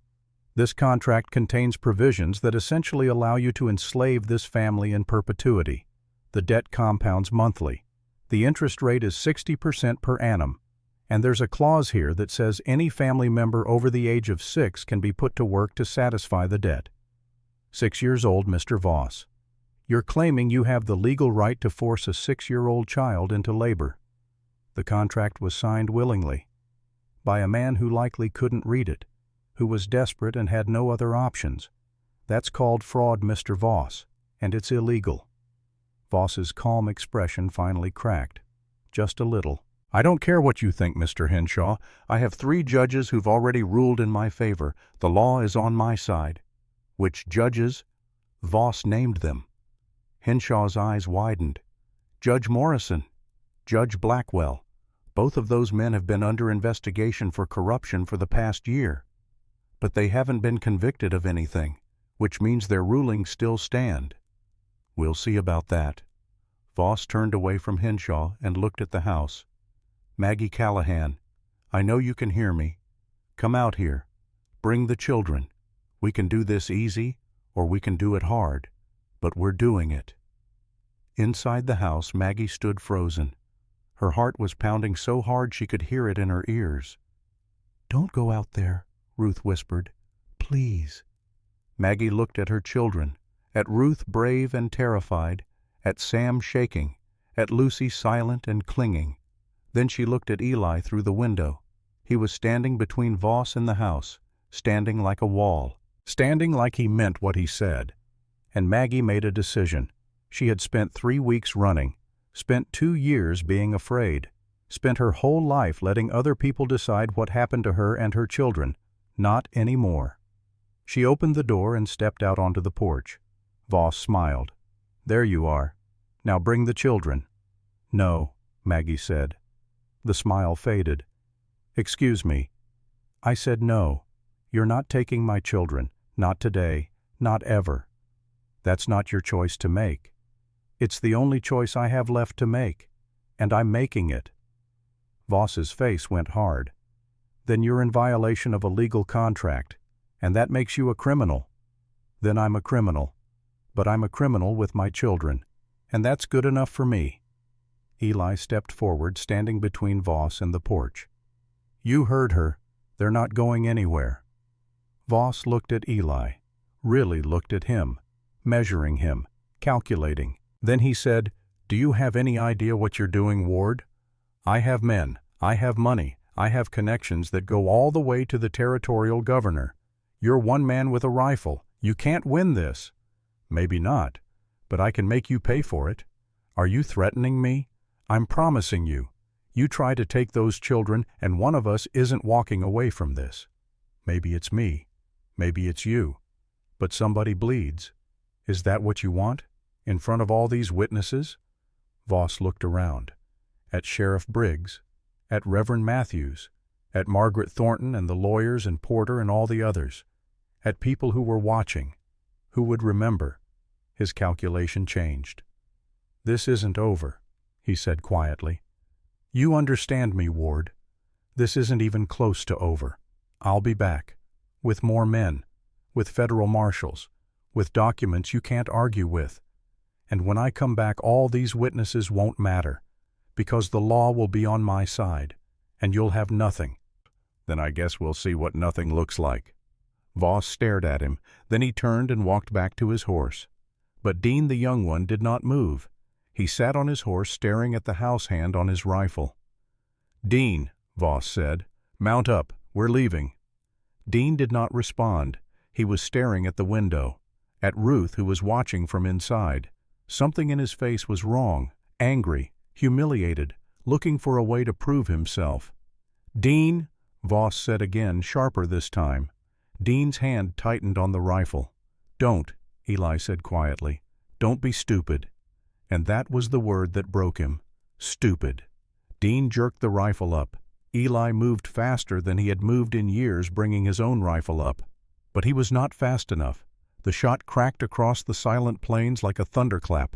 This contract contains provisions that essentially allow you to enslave this family in perpetuity. The debt compounds monthly. The interest rate is 60% per annum. And there's a clause here that says any family member over the age of 6 can be put to work to satisfy the debt. 6 years old, Mr. Voss. You're claiming you have the legal right to force a 6-year-old child into labor." The contract was signed willingly, by a man who likely couldn't read it, who was desperate and had no other options. That's called fraud, Mr. Voss, and it's illegal. Voss's calm expression finally cracked. Just a little. "I don't care what you think, Mr. Henshaw. I have 3 judges who've already ruled in my favor. The law is on my side." "Which judges?" Voss named them. Henshaw's eyes widened. "Judge Morrison, Judge Blackwell. Both of those men have been under investigation for corruption for the past year. But they haven't been convicted of anything, which means their rulings still stand." "We'll see about that." Voss turned away from Henshaw and looked at the house. "Maggie Callahan, I know you can hear me. Come out here. Bring the children. We can do this easy, or we can do it hard. But we're doing it." Inside the house, Maggie stood frozen. Her heart was pounding so hard she could hear it in her ears. "Don't go out there," Ruth whispered. "Please." Maggie looked at her children, at Ruth brave and terrified, at Sam shaking, at Lucy silent and clinging. Then she looked at Eli through the window. He was standing between Voss and the house, standing like a wall, standing like he meant what he said. And Maggie made a decision. She had spent 3 weeks running, spent 2 years being afraid, spent her whole life letting other people decide what happened to her and her children. Not anymore. She opened the door and stepped out onto the porch. Voss smiled. "There you are. Now bring the children." "No," Maggie said. The smile faded. "Excuse me. I said no. You're not taking my children. Not today. Not ever. That's not your choice to make. It's the only choice I have left to make, and I'm making it." Voss's face went hard. "Then you're in violation of a legal contract, and that makes you a criminal." "Then I'm a criminal. But I'm a criminal with my children, and that's good enough for me." Eli stepped forward, standing between Voss and the porch. "You heard her. They're not going anywhere." Voss looked at Eli, really looked at him, measuring him, calculating. Then he said, "Do you have any idea what you're doing, Ward? I have men, I have money, I have connections that go all the way to the territorial governor. You're one man with a rifle. You can't win this." "Maybe not, but I can make you pay for it." "Are you threatening me?" "I'm promising you. You try to take those children, and one of us isn't walking away from this. Maybe it's me. Maybe it's you. But somebody bleeds. Is that what you want? In front of all these witnesses?" Voss looked around. At Sheriff Briggs, at Reverend Matthews, at Margaret Thornton and the lawyers and Porter and all the others, at people who were watching, who would remember. His calculation changed. "This isn't over," he said quietly. "You understand me, Ward. This isn't even close to over. I'll be back, with more men, with federal marshals, with documents you can't argue with. And when I come back, all these witnesses won't matter, because the law will be on my side, and you'll have nothing. Then I guess we'll see what nothing looks like." Voss stared at him, then he turned and walked back to his horse. But Dean the young one did not move. He sat on his horse staring at the house hand on his rifle. "Dean," Voss said, "mount up, we're leaving." Dean did not respond. He was staring at the window, at Ruth, who was watching from inside. Something in his face was wrong, angry, humiliated, looking for a way to prove himself. "Dean," Voss said again, sharper this time. Dean's hand tightened on the rifle. "Don't," Eli said quietly. "Don't be stupid." And that was the word that broke him. Stupid. Dean jerked the rifle up. Eli moved faster than he had moved in years, bringing his own rifle up. But he was not fast enough. The shot cracked across the silent plains like a thunderclap.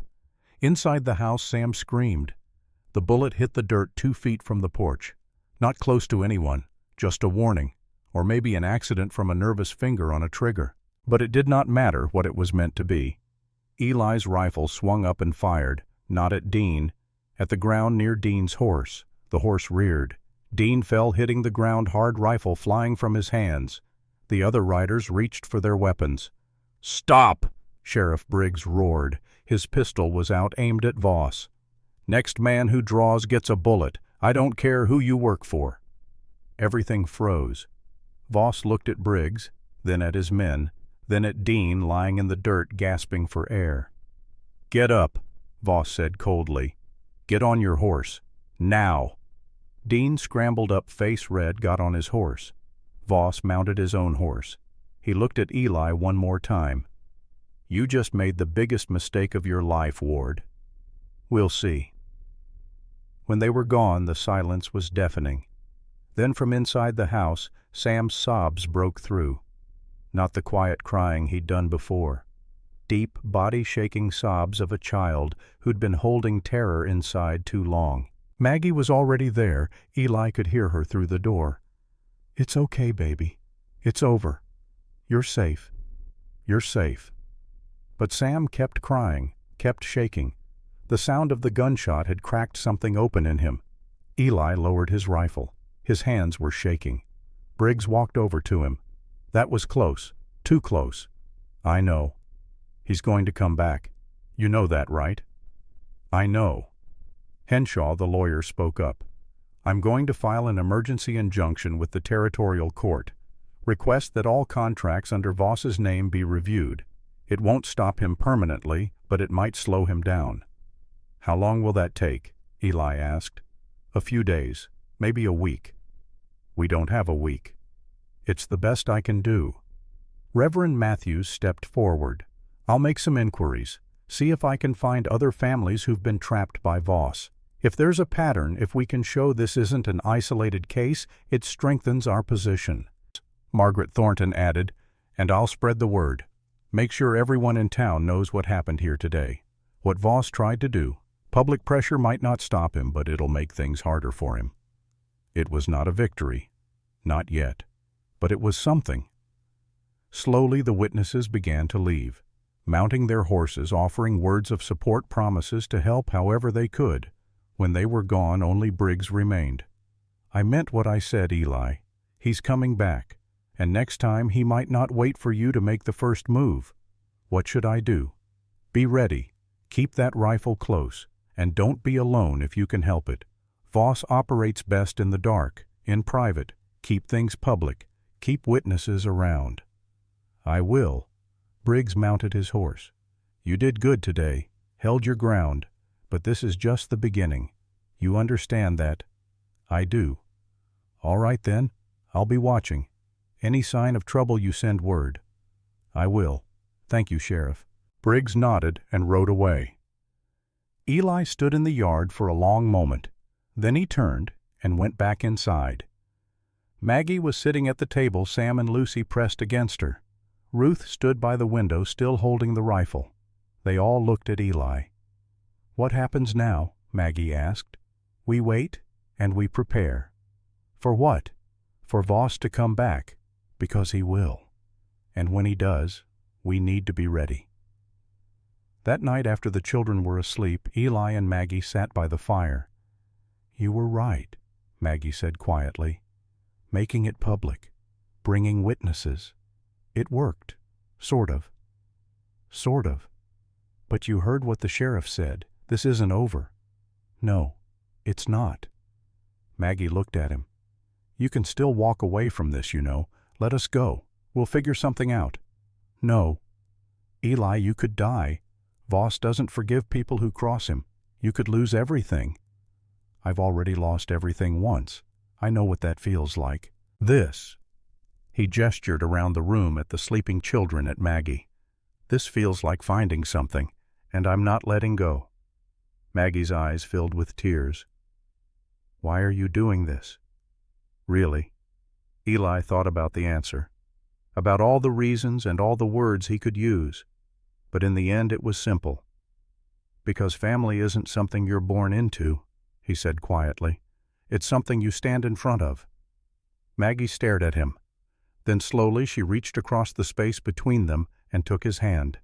Inside the house, Sam screamed. The bullet hit the dirt 2 feet from the porch. Not close to anyone, just a warning, or maybe an accident from a nervous finger on a trigger. But it did not matter what it was meant to be. Eli's rifle swung up and fired, not at Dean, at the ground near Dean's horse. The horse reared. Dean fell, hitting the ground hard, rifle flying from his hands. The other riders reached for their weapons. "Stop!" Sheriff Briggs roared. His pistol was out, aimed at Voss. "Next man who draws gets a bullet. I don't care who you work for." Everything froze. Voss looked at Briggs, then at his men, then at Dean lying in the dirt gasping for air. "Get up," Voss said coldly. "Get on your horse. Now." Dean scrambled up, face red, got on his horse. Voss mounted his own horse. He looked at Eli one more time. "You just made the biggest mistake of your life, Ward." "We'll see." When they were gone, the silence was deafening. Then from inside the house, Sam's sobs broke through. Not the quiet crying he'd done before. Deep, body-shaking sobs of a child who'd been holding terror inside too long. Maggie was already there. Eli could hear her through the door. "It's okay, baby. It's over. You're safe. You're safe." But Sam kept crying, kept shaking. The sound of the gunshot had cracked something open in him. Eli lowered his rifle. His hands were shaking. Briggs walked over to him. "That was close. Too close." "I know. He's going to come back. You know that, right?" "I know." Henshaw, the lawyer, spoke up. "I'm going to file an emergency injunction with the territorial court. Request that all contracts under Voss's name be reviewed. It won't stop him permanently, but it might slow him down." "How long will that take?" Eli asked. "A few days, maybe a week." "We don't have a week." "It's the best I can do." Reverend Matthews stepped forward. "I'll make some inquiries, see if I can find other families who've been trapped by Voss. If there's a pattern, if we can show this isn't an isolated case, it strengthens our position." Margaret Thornton added, "And I'll spread the word. Make sure everyone in town knows what happened here today. What Voss tried to do. Public pressure might not stop him, but it'll make things harder for him." It was not a victory. Not yet. But it was something. Slowly the witnesses began to leave, mounting their horses, offering words of support, promises to help however they could. When they were gone, only Briggs remained. "I meant what I said, Eli. He's coming back, and next time he might not wait for you to make the first move. What should I do? Be ready. Keep that rifle close, and don't be alone if you can help it. Voss operates best in the dark, in private. Keep things public. Keep witnesses around." "I will." Briggs mounted his horse. "You did good today, held your ground, but this is just the beginning. You understand that?" "I do." "All right then, I'll be watching. Any sign of trouble you send word." "I will. Thank you, Sheriff." Briggs nodded and rode away. Eli stood in the yard for a long moment. Then he turned and went back inside. Maggie was sitting at the table, Sam and Lucy pressed against her. Ruth stood by the window, still holding the rifle. They all looked at Eli. "What happens now?" Maggie asked. "We wait and we prepare." "For what?" "For Voss to come back, because he will. And when he does, we need to be ready." That night after the children were asleep, Eli and Maggie sat by the fire. "You were right," Maggie said quietly. making it public, bringing witnesses. It worked. Sort of. Sort of. But you heard what the sheriff said. This isn't over. No, it's not. Maggie looked at him. You can still walk away from this, you know. Let us go. We'll figure something out. No. Eli, you could die. Voss doesn't forgive people who cross him. You could lose everything. I've already lost everything once. I know what that feels like. This. He gestured around the room at the sleeping children at Maggie. This feels like finding something, and I'm not letting go. Maggie's eyes filled with tears. Why are you doing this? Really? Eli thought about the answer, about all the reasons and all the words he could use, but in the end it was simple. Because family isn't something you're born into, he said quietly. It's something you stand in front of. Maggie stared at him. Then slowly she reached across the space between them and took his hand.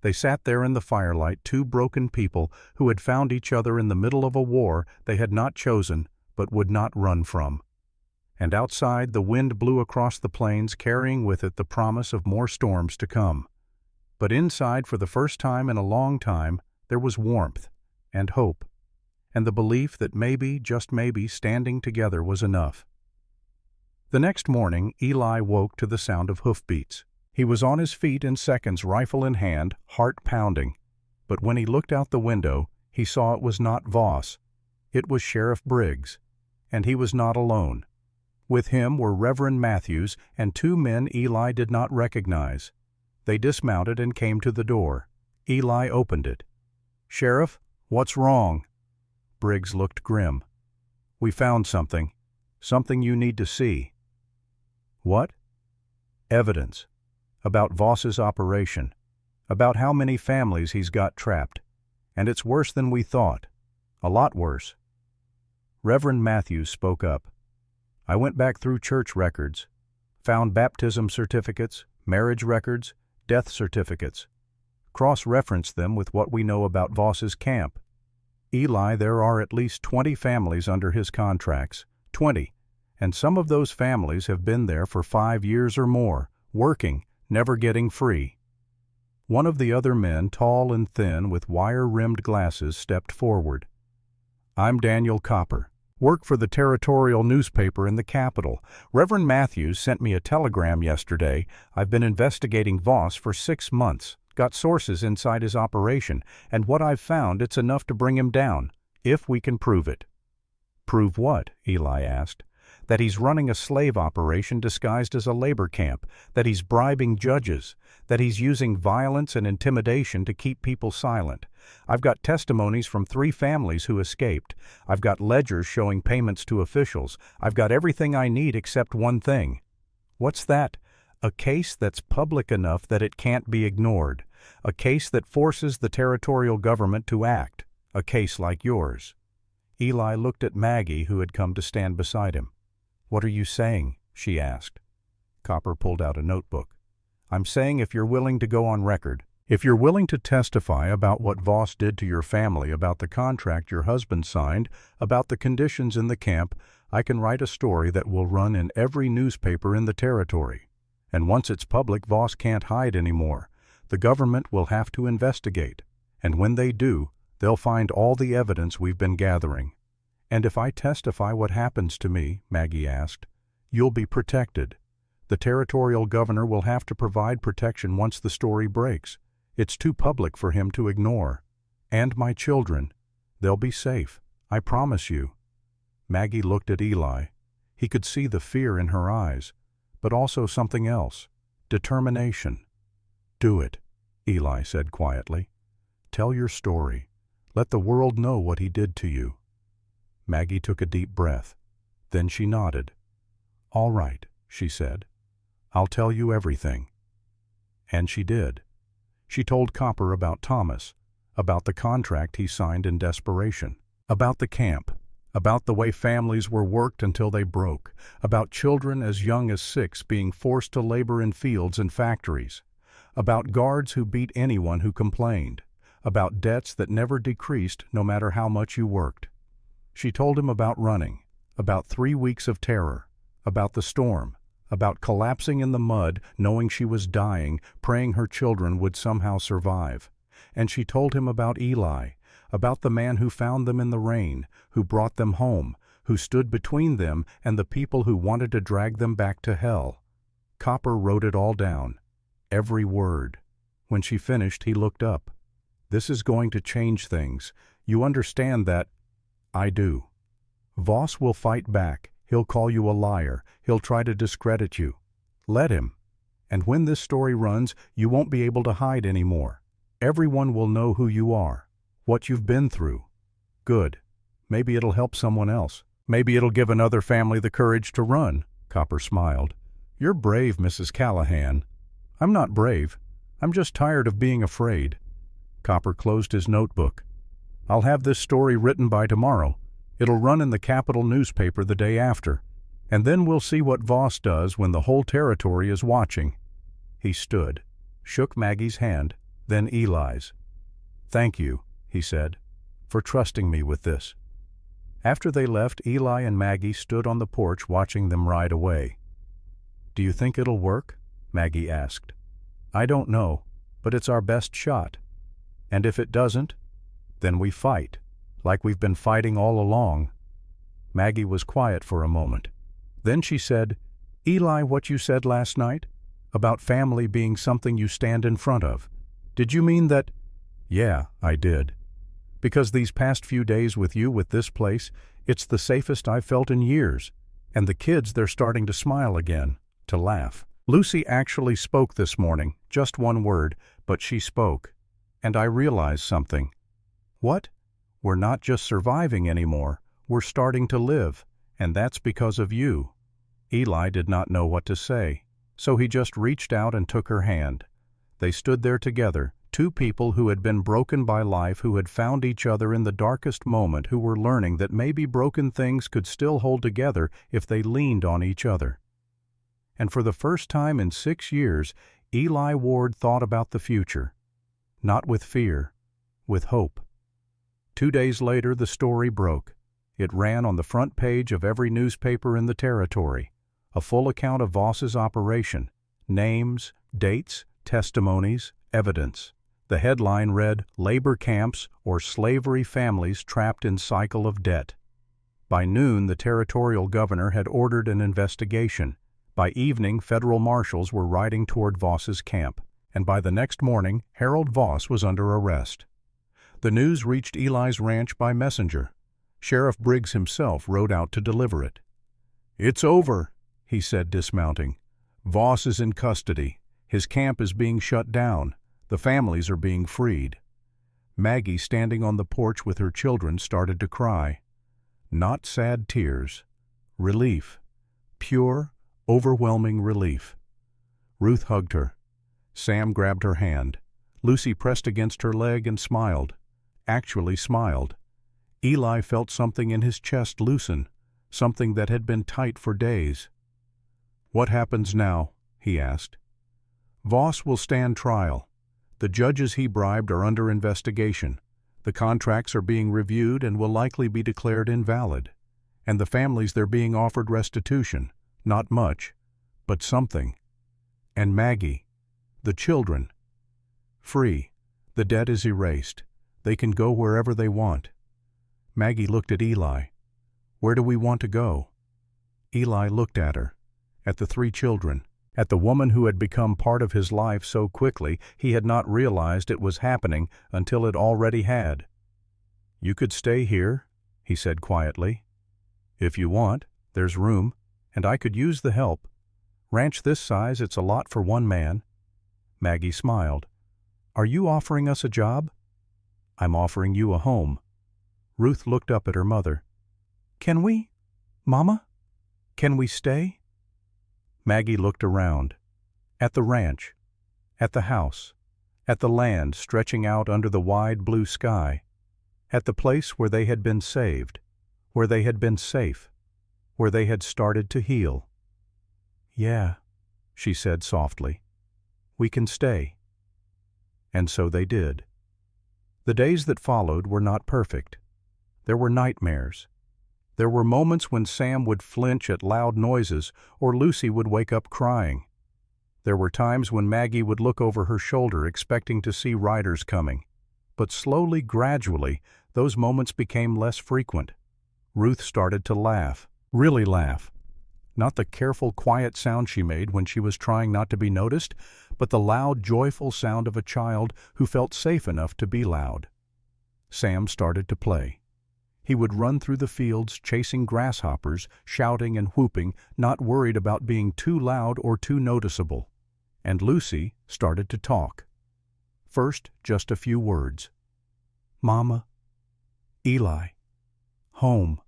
They sat there in the firelight, two broken people who had found each other in the middle of a war they had not chosen but would not run from. And outside the wind blew across the plains, carrying with it the promise of more storms to come. But inside, for the first time in a long time, there was warmth and hope, and the belief that maybe, just maybe, standing together was enough. The next morning, Eli woke to the sound of hoofbeats. He was on his feet in seconds, rifle in hand, heart pounding. But when he looked out the window, he saw it was not Voss. It was Sheriff Briggs, and he was not alone. With him were Reverend Matthews and two men Eli did not recognize. They dismounted and came to the door. Eli opened it. "Sheriff, what's wrong?" Briggs looked grim. "We found something. Something you need to see." "What?" "Evidence. About Voss's operation. About how many families he's got trapped. And it's worse than we thought. A lot worse." Reverend Matthews spoke up. "I went back through church records. Found baptism certificates, marriage records, death certificates. Cross-referenced them with what we know about Voss's camp. Eli, there are at least 20 families under his contracts. 20. And some of those families have been there for 5 years or more, working, never getting free." One of the other men, tall and thin with wire-rimmed glasses, stepped forward. "I'm Daniel Copper. Work for the territorial newspaper in the capital. Reverend Matthews sent me a telegram yesterday. I've been investigating Voss for 6 months, got sources inside his operation, and what I've found, it's enough to bring him down, if we can prove it." "Prove what?" Eli asked. "That he's running a slave operation disguised as a labor camp, that he's bribing judges, that he's using violence and intimidation to keep people silent. I've got testimonies from 3 families who escaped. I've got ledgers showing payments to officials. I've got everything I need except one thing." "What's that?" "A case that's public enough that it can't be ignored. A case that forces the territorial government to act. A case like yours." Eli looked at Maggie, who had come to stand beside him. "What are you saying?" she asked. Copper pulled out a notebook. "I'm saying if you're willing to go on record, if you're willing to testify about what Voss did to your family, about the contract your husband signed, about the conditions in the camp, I can write a story that will run in every newspaper in the territory. And once it's public, Voss can't hide anymore. The government will have to investigate. And when they do, they'll find all the evidence we've been gathering. And if I testify, what happens to me?" Maggie asked. "You'll be protected. The territorial governor will have to provide protection once the story breaks. It's too public for him to ignore. And my children. They'll be safe. I promise you." Maggie looked at Eli. He could see the fear in her eyes, but also something else. Determination. "Do it," Eli said quietly. "Tell your story. Let the world know what he did to you." Maggie took a deep breath. Then she nodded. "All right," she said. "I'll tell you everything." And she did. She told Copper about Thomas, about the contract he signed in desperation, about the camp, about the way families were worked until they broke, about children as young as 6 being forced to labor in fields and factories, about guards who beat anyone who complained, about debts that never decreased no matter how much you worked. She told him about running, about 3 weeks of terror, about the storm, about collapsing in the mud, knowing she was dying, praying her children would somehow survive. And she told him about Eli, about the man who found them in the rain, who brought them home, who stood between them and the people who wanted to drag them back to hell. Copper wrote it all down, every word. When she finished, he looked up. "This is going to change things. You understand that?" "I do. Voss will fight back. He'll call you a liar. He'll try to discredit you. Let him. And when this story runs, you won't be able to hide anymore. Everyone will know who you are, what you've been through." "Good. Maybe it'll help someone else. Maybe it'll give another family the courage to run." Copper smiled. "You're brave, Mrs. Callahan." "I'm not brave. I'm just tired of being afraid." Copper closed his notebook. "I'll have this story written by tomorrow. It'll run in the capital newspaper the day after. And then we'll see what Voss does when the whole territory is watching." He stood, shook Maggie's hand, then Eli's. "Thank you," he said, "for trusting me with this." After they left, Eli and Maggie stood on the porch watching them ride away. "Do you think it'll work?" Maggie asked. "I don't know, but it's our best shot. And if it doesn't, then we fight, like we've been fighting all along." Maggie was quiet for a moment. Then she said, "Eli, what you said last night, about family being something you stand in front of, did you mean that?" "Yeah, I did. Because these past few days with you with this place, it's the safest I've felt in years. And the kids, they're starting to smile again, to laugh. Lucy actually spoke this morning, just one word, but she spoke. And I realized something." "What?" "We're not just surviving anymore, we're starting to live, and that's because of you." Eli did not know what to say, so he just reached out and took her hand. They stood there together, two people who had been broken by life, who had found each other in the darkest moment, who were learning that maybe broken things could still hold together if they leaned on each other. And for the first time in 6 years, Eli Ward thought about the future. Not with fear, with hope. 2 days later, the story broke. It ran on the front page of every newspaper in the territory. A full account of Voss's operation. Names, dates, testimonies, evidence. The headline read, "Labor Camps or Slavery Families Trapped in Cycle of Debt." By noon, the territorial governor had ordered an investigation. By evening, federal marshals were riding toward Voss's camp. And by the next morning, Harold Voss was under arrest. The news reached Eli's ranch by messenger. Sheriff Briggs himself rode out to deliver it. "It's over," he said, dismounting. "Voss is in custody. His camp is being shut down. The families are being freed." Maggie, standing on the porch with her children, started to cry. Not sad tears. Relief. Pure, overwhelming relief. Ruth hugged her. Sam grabbed her hand. Lucy pressed against her leg and smiled. Actually smiled. Eli felt something in his chest loosen, something that had been tight for days. "What happens now?" he asked. "Voss will stand trial. The judges he bribed are under investigation. The contracts are being reviewed and will likely be declared invalid. And the families, they're being offered restitution. Not much, but something. And Maggie, the children. Free. The debt is erased. They can go wherever they want." Maggie looked at Eli. "Where do we want to go?" Eli looked at her, at the 3 children, at the woman who had become part of his life so quickly he had not realized it was happening until it already had. "You could stay here," he said quietly. "If you want, there's room, and I could use the help. Ranch this size, it's a lot for one man." Maggie smiled. "Are you offering us a job?" "I'm offering you a home." Ruth looked up at her mother. "Can we? Mama? Can we stay?" Maggie looked around. At the ranch. At the house. At the land stretching out under the wide blue sky. At the place where they had been saved. Where they had been safe. Where they had started to heal. "Yeah," she said softly. "We can stay." And so they did. The days that followed were not perfect. There were nightmares. There were moments when Sam would flinch at loud noises or Lucy would wake up crying. There were times when Maggie would look over her shoulder expecting to see riders coming. But slowly, gradually, those moments became less frequent. Ruth started to laugh, really laugh. Not the careful, quiet sound she made when she was trying not to be noticed, but the loud, joyful sound of a child who felt safe enough to be loud. Sam started to play. He would run through the fields chasing grasshoppers, shouting and whooping, not worried about being too loud or too noticeable. And Lucy started to talk. First, just a few words. Mama, Eli, home.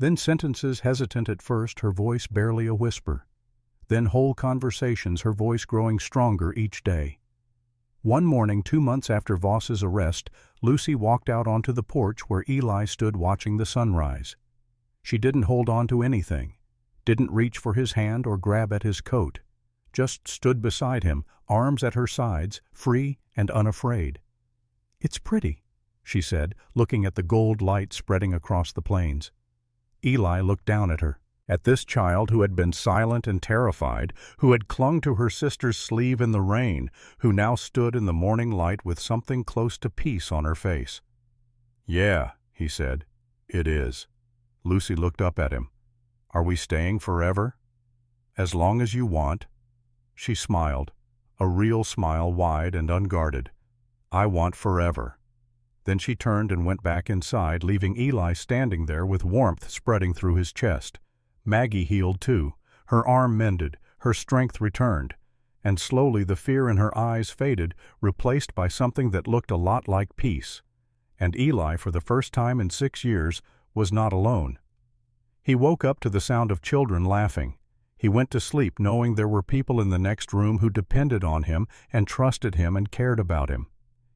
Then sentences hesitant at first, her voice barely a whisper. Then whole conversations, her voice growing stronger each day. One morning, 2 months after Voss's arrest, Lucy walked out onto the porch where Eli stood watching the sunrise. She didn't hold on to anything, didn't reach for his hand or grab at his coat, just stood beside him, arms at her sides, free and unafraid. "It's pretty," she said, looking at the gold light spreading across the plains. Eli looked down at her, at this child who had been silent and terrified, who had clung to her sister's sleeve in the rain, who now stood in the morning light with something close to peace on her face. "Yeah," he said, "it is." Lucy looked up at him. "Are we staying forever?" "As long as you want." She smiled, a real smile, wide and unguarded. "I want forever." Then she turned and went back inside, leaving Eli standing there with warmth spreading through his chest. Maggie healed too. Her arm mended, her strength returned, and slowly the fear in her eyes faded, replaced by something that looked a lot like peace. And Eli, for the first time in 6 years, was not alone. He woke up to the sound of children laughing. He went to sleep knowing there were people in the next room who depended on him and trusted him and cared about him.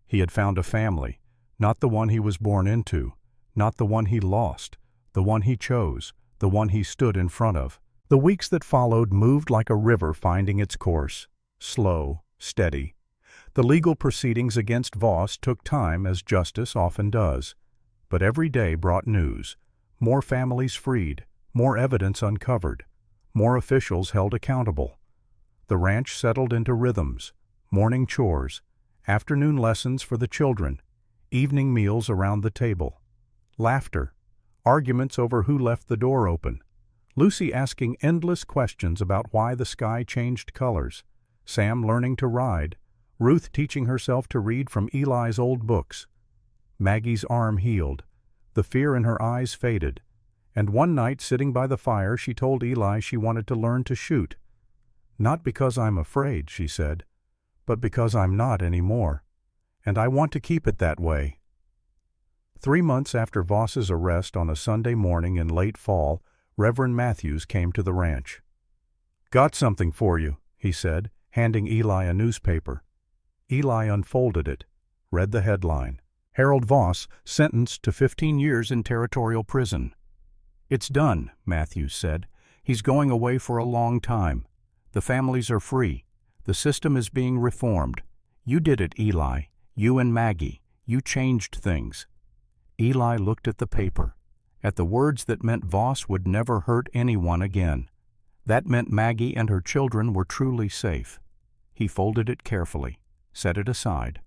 He had found a family, not the one he was born into, not the one he lost, the one he chose, the one he stood in front of. The weeks that followed moved like a river finding its course, slow, steady. The legal proceedings against Voss took time, as justice often does. But every day brought news. More families freed, more evidence uncovered, more officials held accountable. The ranch settled into rhythms, morning chores, afternoon lessons for the children, evening meals around the table, laughter, arguments over who left the door open, Lucy asking endless questions about why the sky changed colors, Sam learning to ride, Ruth teaching herself to read from Eli's old books. Maggie's arm healed, the fear in her eyes faded, and one night sitting by the fire she told Eli she wanted to learn to shoot. "Not because I'm afraid," she said, "but because I'm not anymore. And I want to keep it that way." 3 months after Voss's arrest, on a Sunday morning in late fall, Reverend Matthews came to the ranch. "Got something for you," he said, handing Eli a newspaper. Eli unfolded it, read the headline, "Harold Voss sentenced to 15 years in territorial prison." "It's done," Matthews said. "He's going away for a long time. The families are free. The system is being reformed. You did it, Eli. You and Maggie. You changed things." Eli looked at the paper, at the words that meant Voss would never hurt anyone again. That meant Maggie and her children were truly safe. He folded it carefully, set it aside.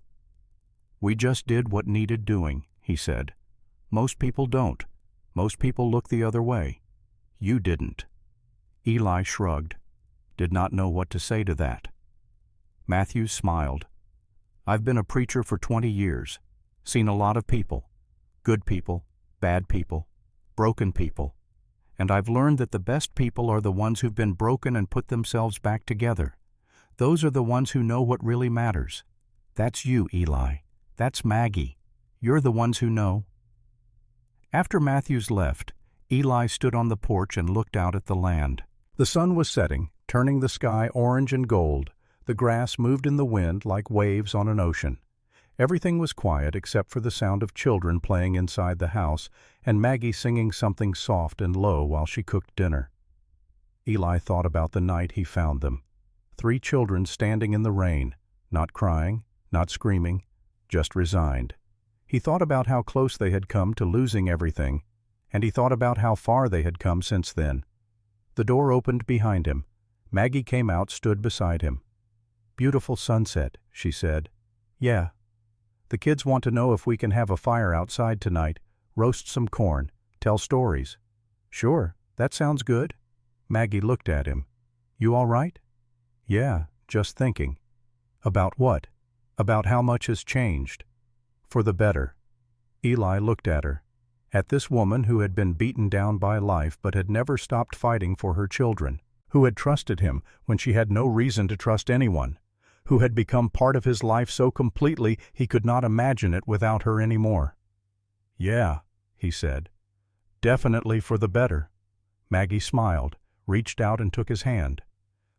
"We just did what needed doing," he said. "Most people don't. Most people look the other way. You didn't." Eli shrugged, did not know what to say to that. Matthews smiled. "I've been a preacher for 20 years, seen a lot of people, good people, bad people, broken people, and I've learned that the best people are the ones who've been broken and put themselves back together. Those are the ones who know what really matters. That's you, Eli. That's Maggie. You're the ones who know." After Matthews left, Eli stood on the porch and looked out at the land. The sun was setting, turning the sky orange and gold. The grass moved in the wind like waves on an ocean. Everything was quiet except for the sound of children playing inside the house and Maggie singing something soft and low while she cooked dinner. Eli thought about the night he found them. 3 children standing in the rain, not crying, not screaming, just resigned. He thought about how close they had come to losing everything, and he thought about how far they had come since then. The door opened behind him. Maggie came out, stood beside him. "Beautiful sunset," she said. "Yeah. The kids want to know if we can have a fire outside tonight, roast some corn, tell stories." "Sure, that sounds good." Maggie looked at him. "You all right?" "Yeah, just thinking." "About what?" "About how much has changed." "For the better." Eli looked at her. At this woman who had been beaten down by life but had never stopped fighting for her children, who had trusted him when she had no reason to trust anyone, who had become part of his life so completely he could not imagine it without her anymore. "Yeah," he said. "Definitely for the better." Maggie smiled, reached out and took his hand.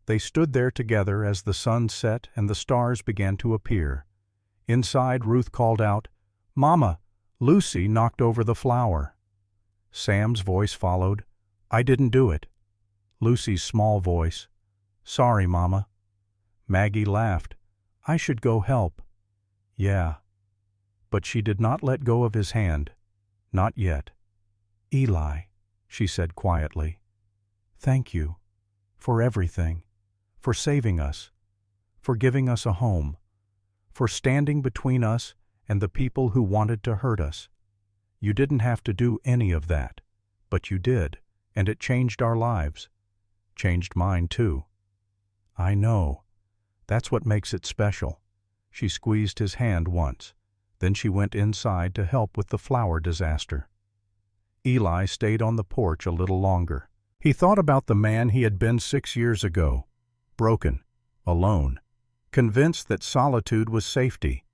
They stood there together as the sun set and the stars began to appear. Inside, Ruth called out, "Mama, Lucy knocked over the flower." Sam's voice followed, "I didn't do it." Lucy's small voice, "Sorry, Mama." Maggie laughed, "I should go help." "Yeah." But she did not let go of his hand. Not yet. "Eli," she said quietly, "thank you for everything, for saving us, for giving us a home, for standing between us and the people who wanted to hurt us. You didn't have to do any of that, but you did, and it changed our lives. Changed mine, too." "I know. That's what makes it special." She squeezed his hand once. Then she went inside to help with the flower disaster. Eli stayed on the porch a little longer. He thought about the man he had been 6 years ago, broken, alone, convinced that solitude was safety.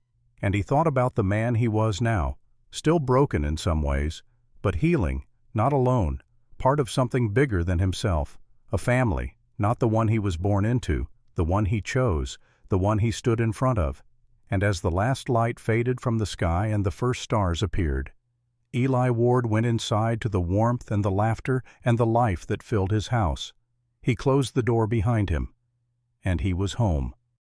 And he thought about the man he was now, still broken in some ways, but healing, not alone, part of something bigger than himself, a family, not the one he was born into, the one he chose, the one he stood in front of. And as the last light faded from the sky and the first stars appeared, Eli Ward went inside to the warmth and the laughter and the life that filled his house. He closed the door behind him, and he was home.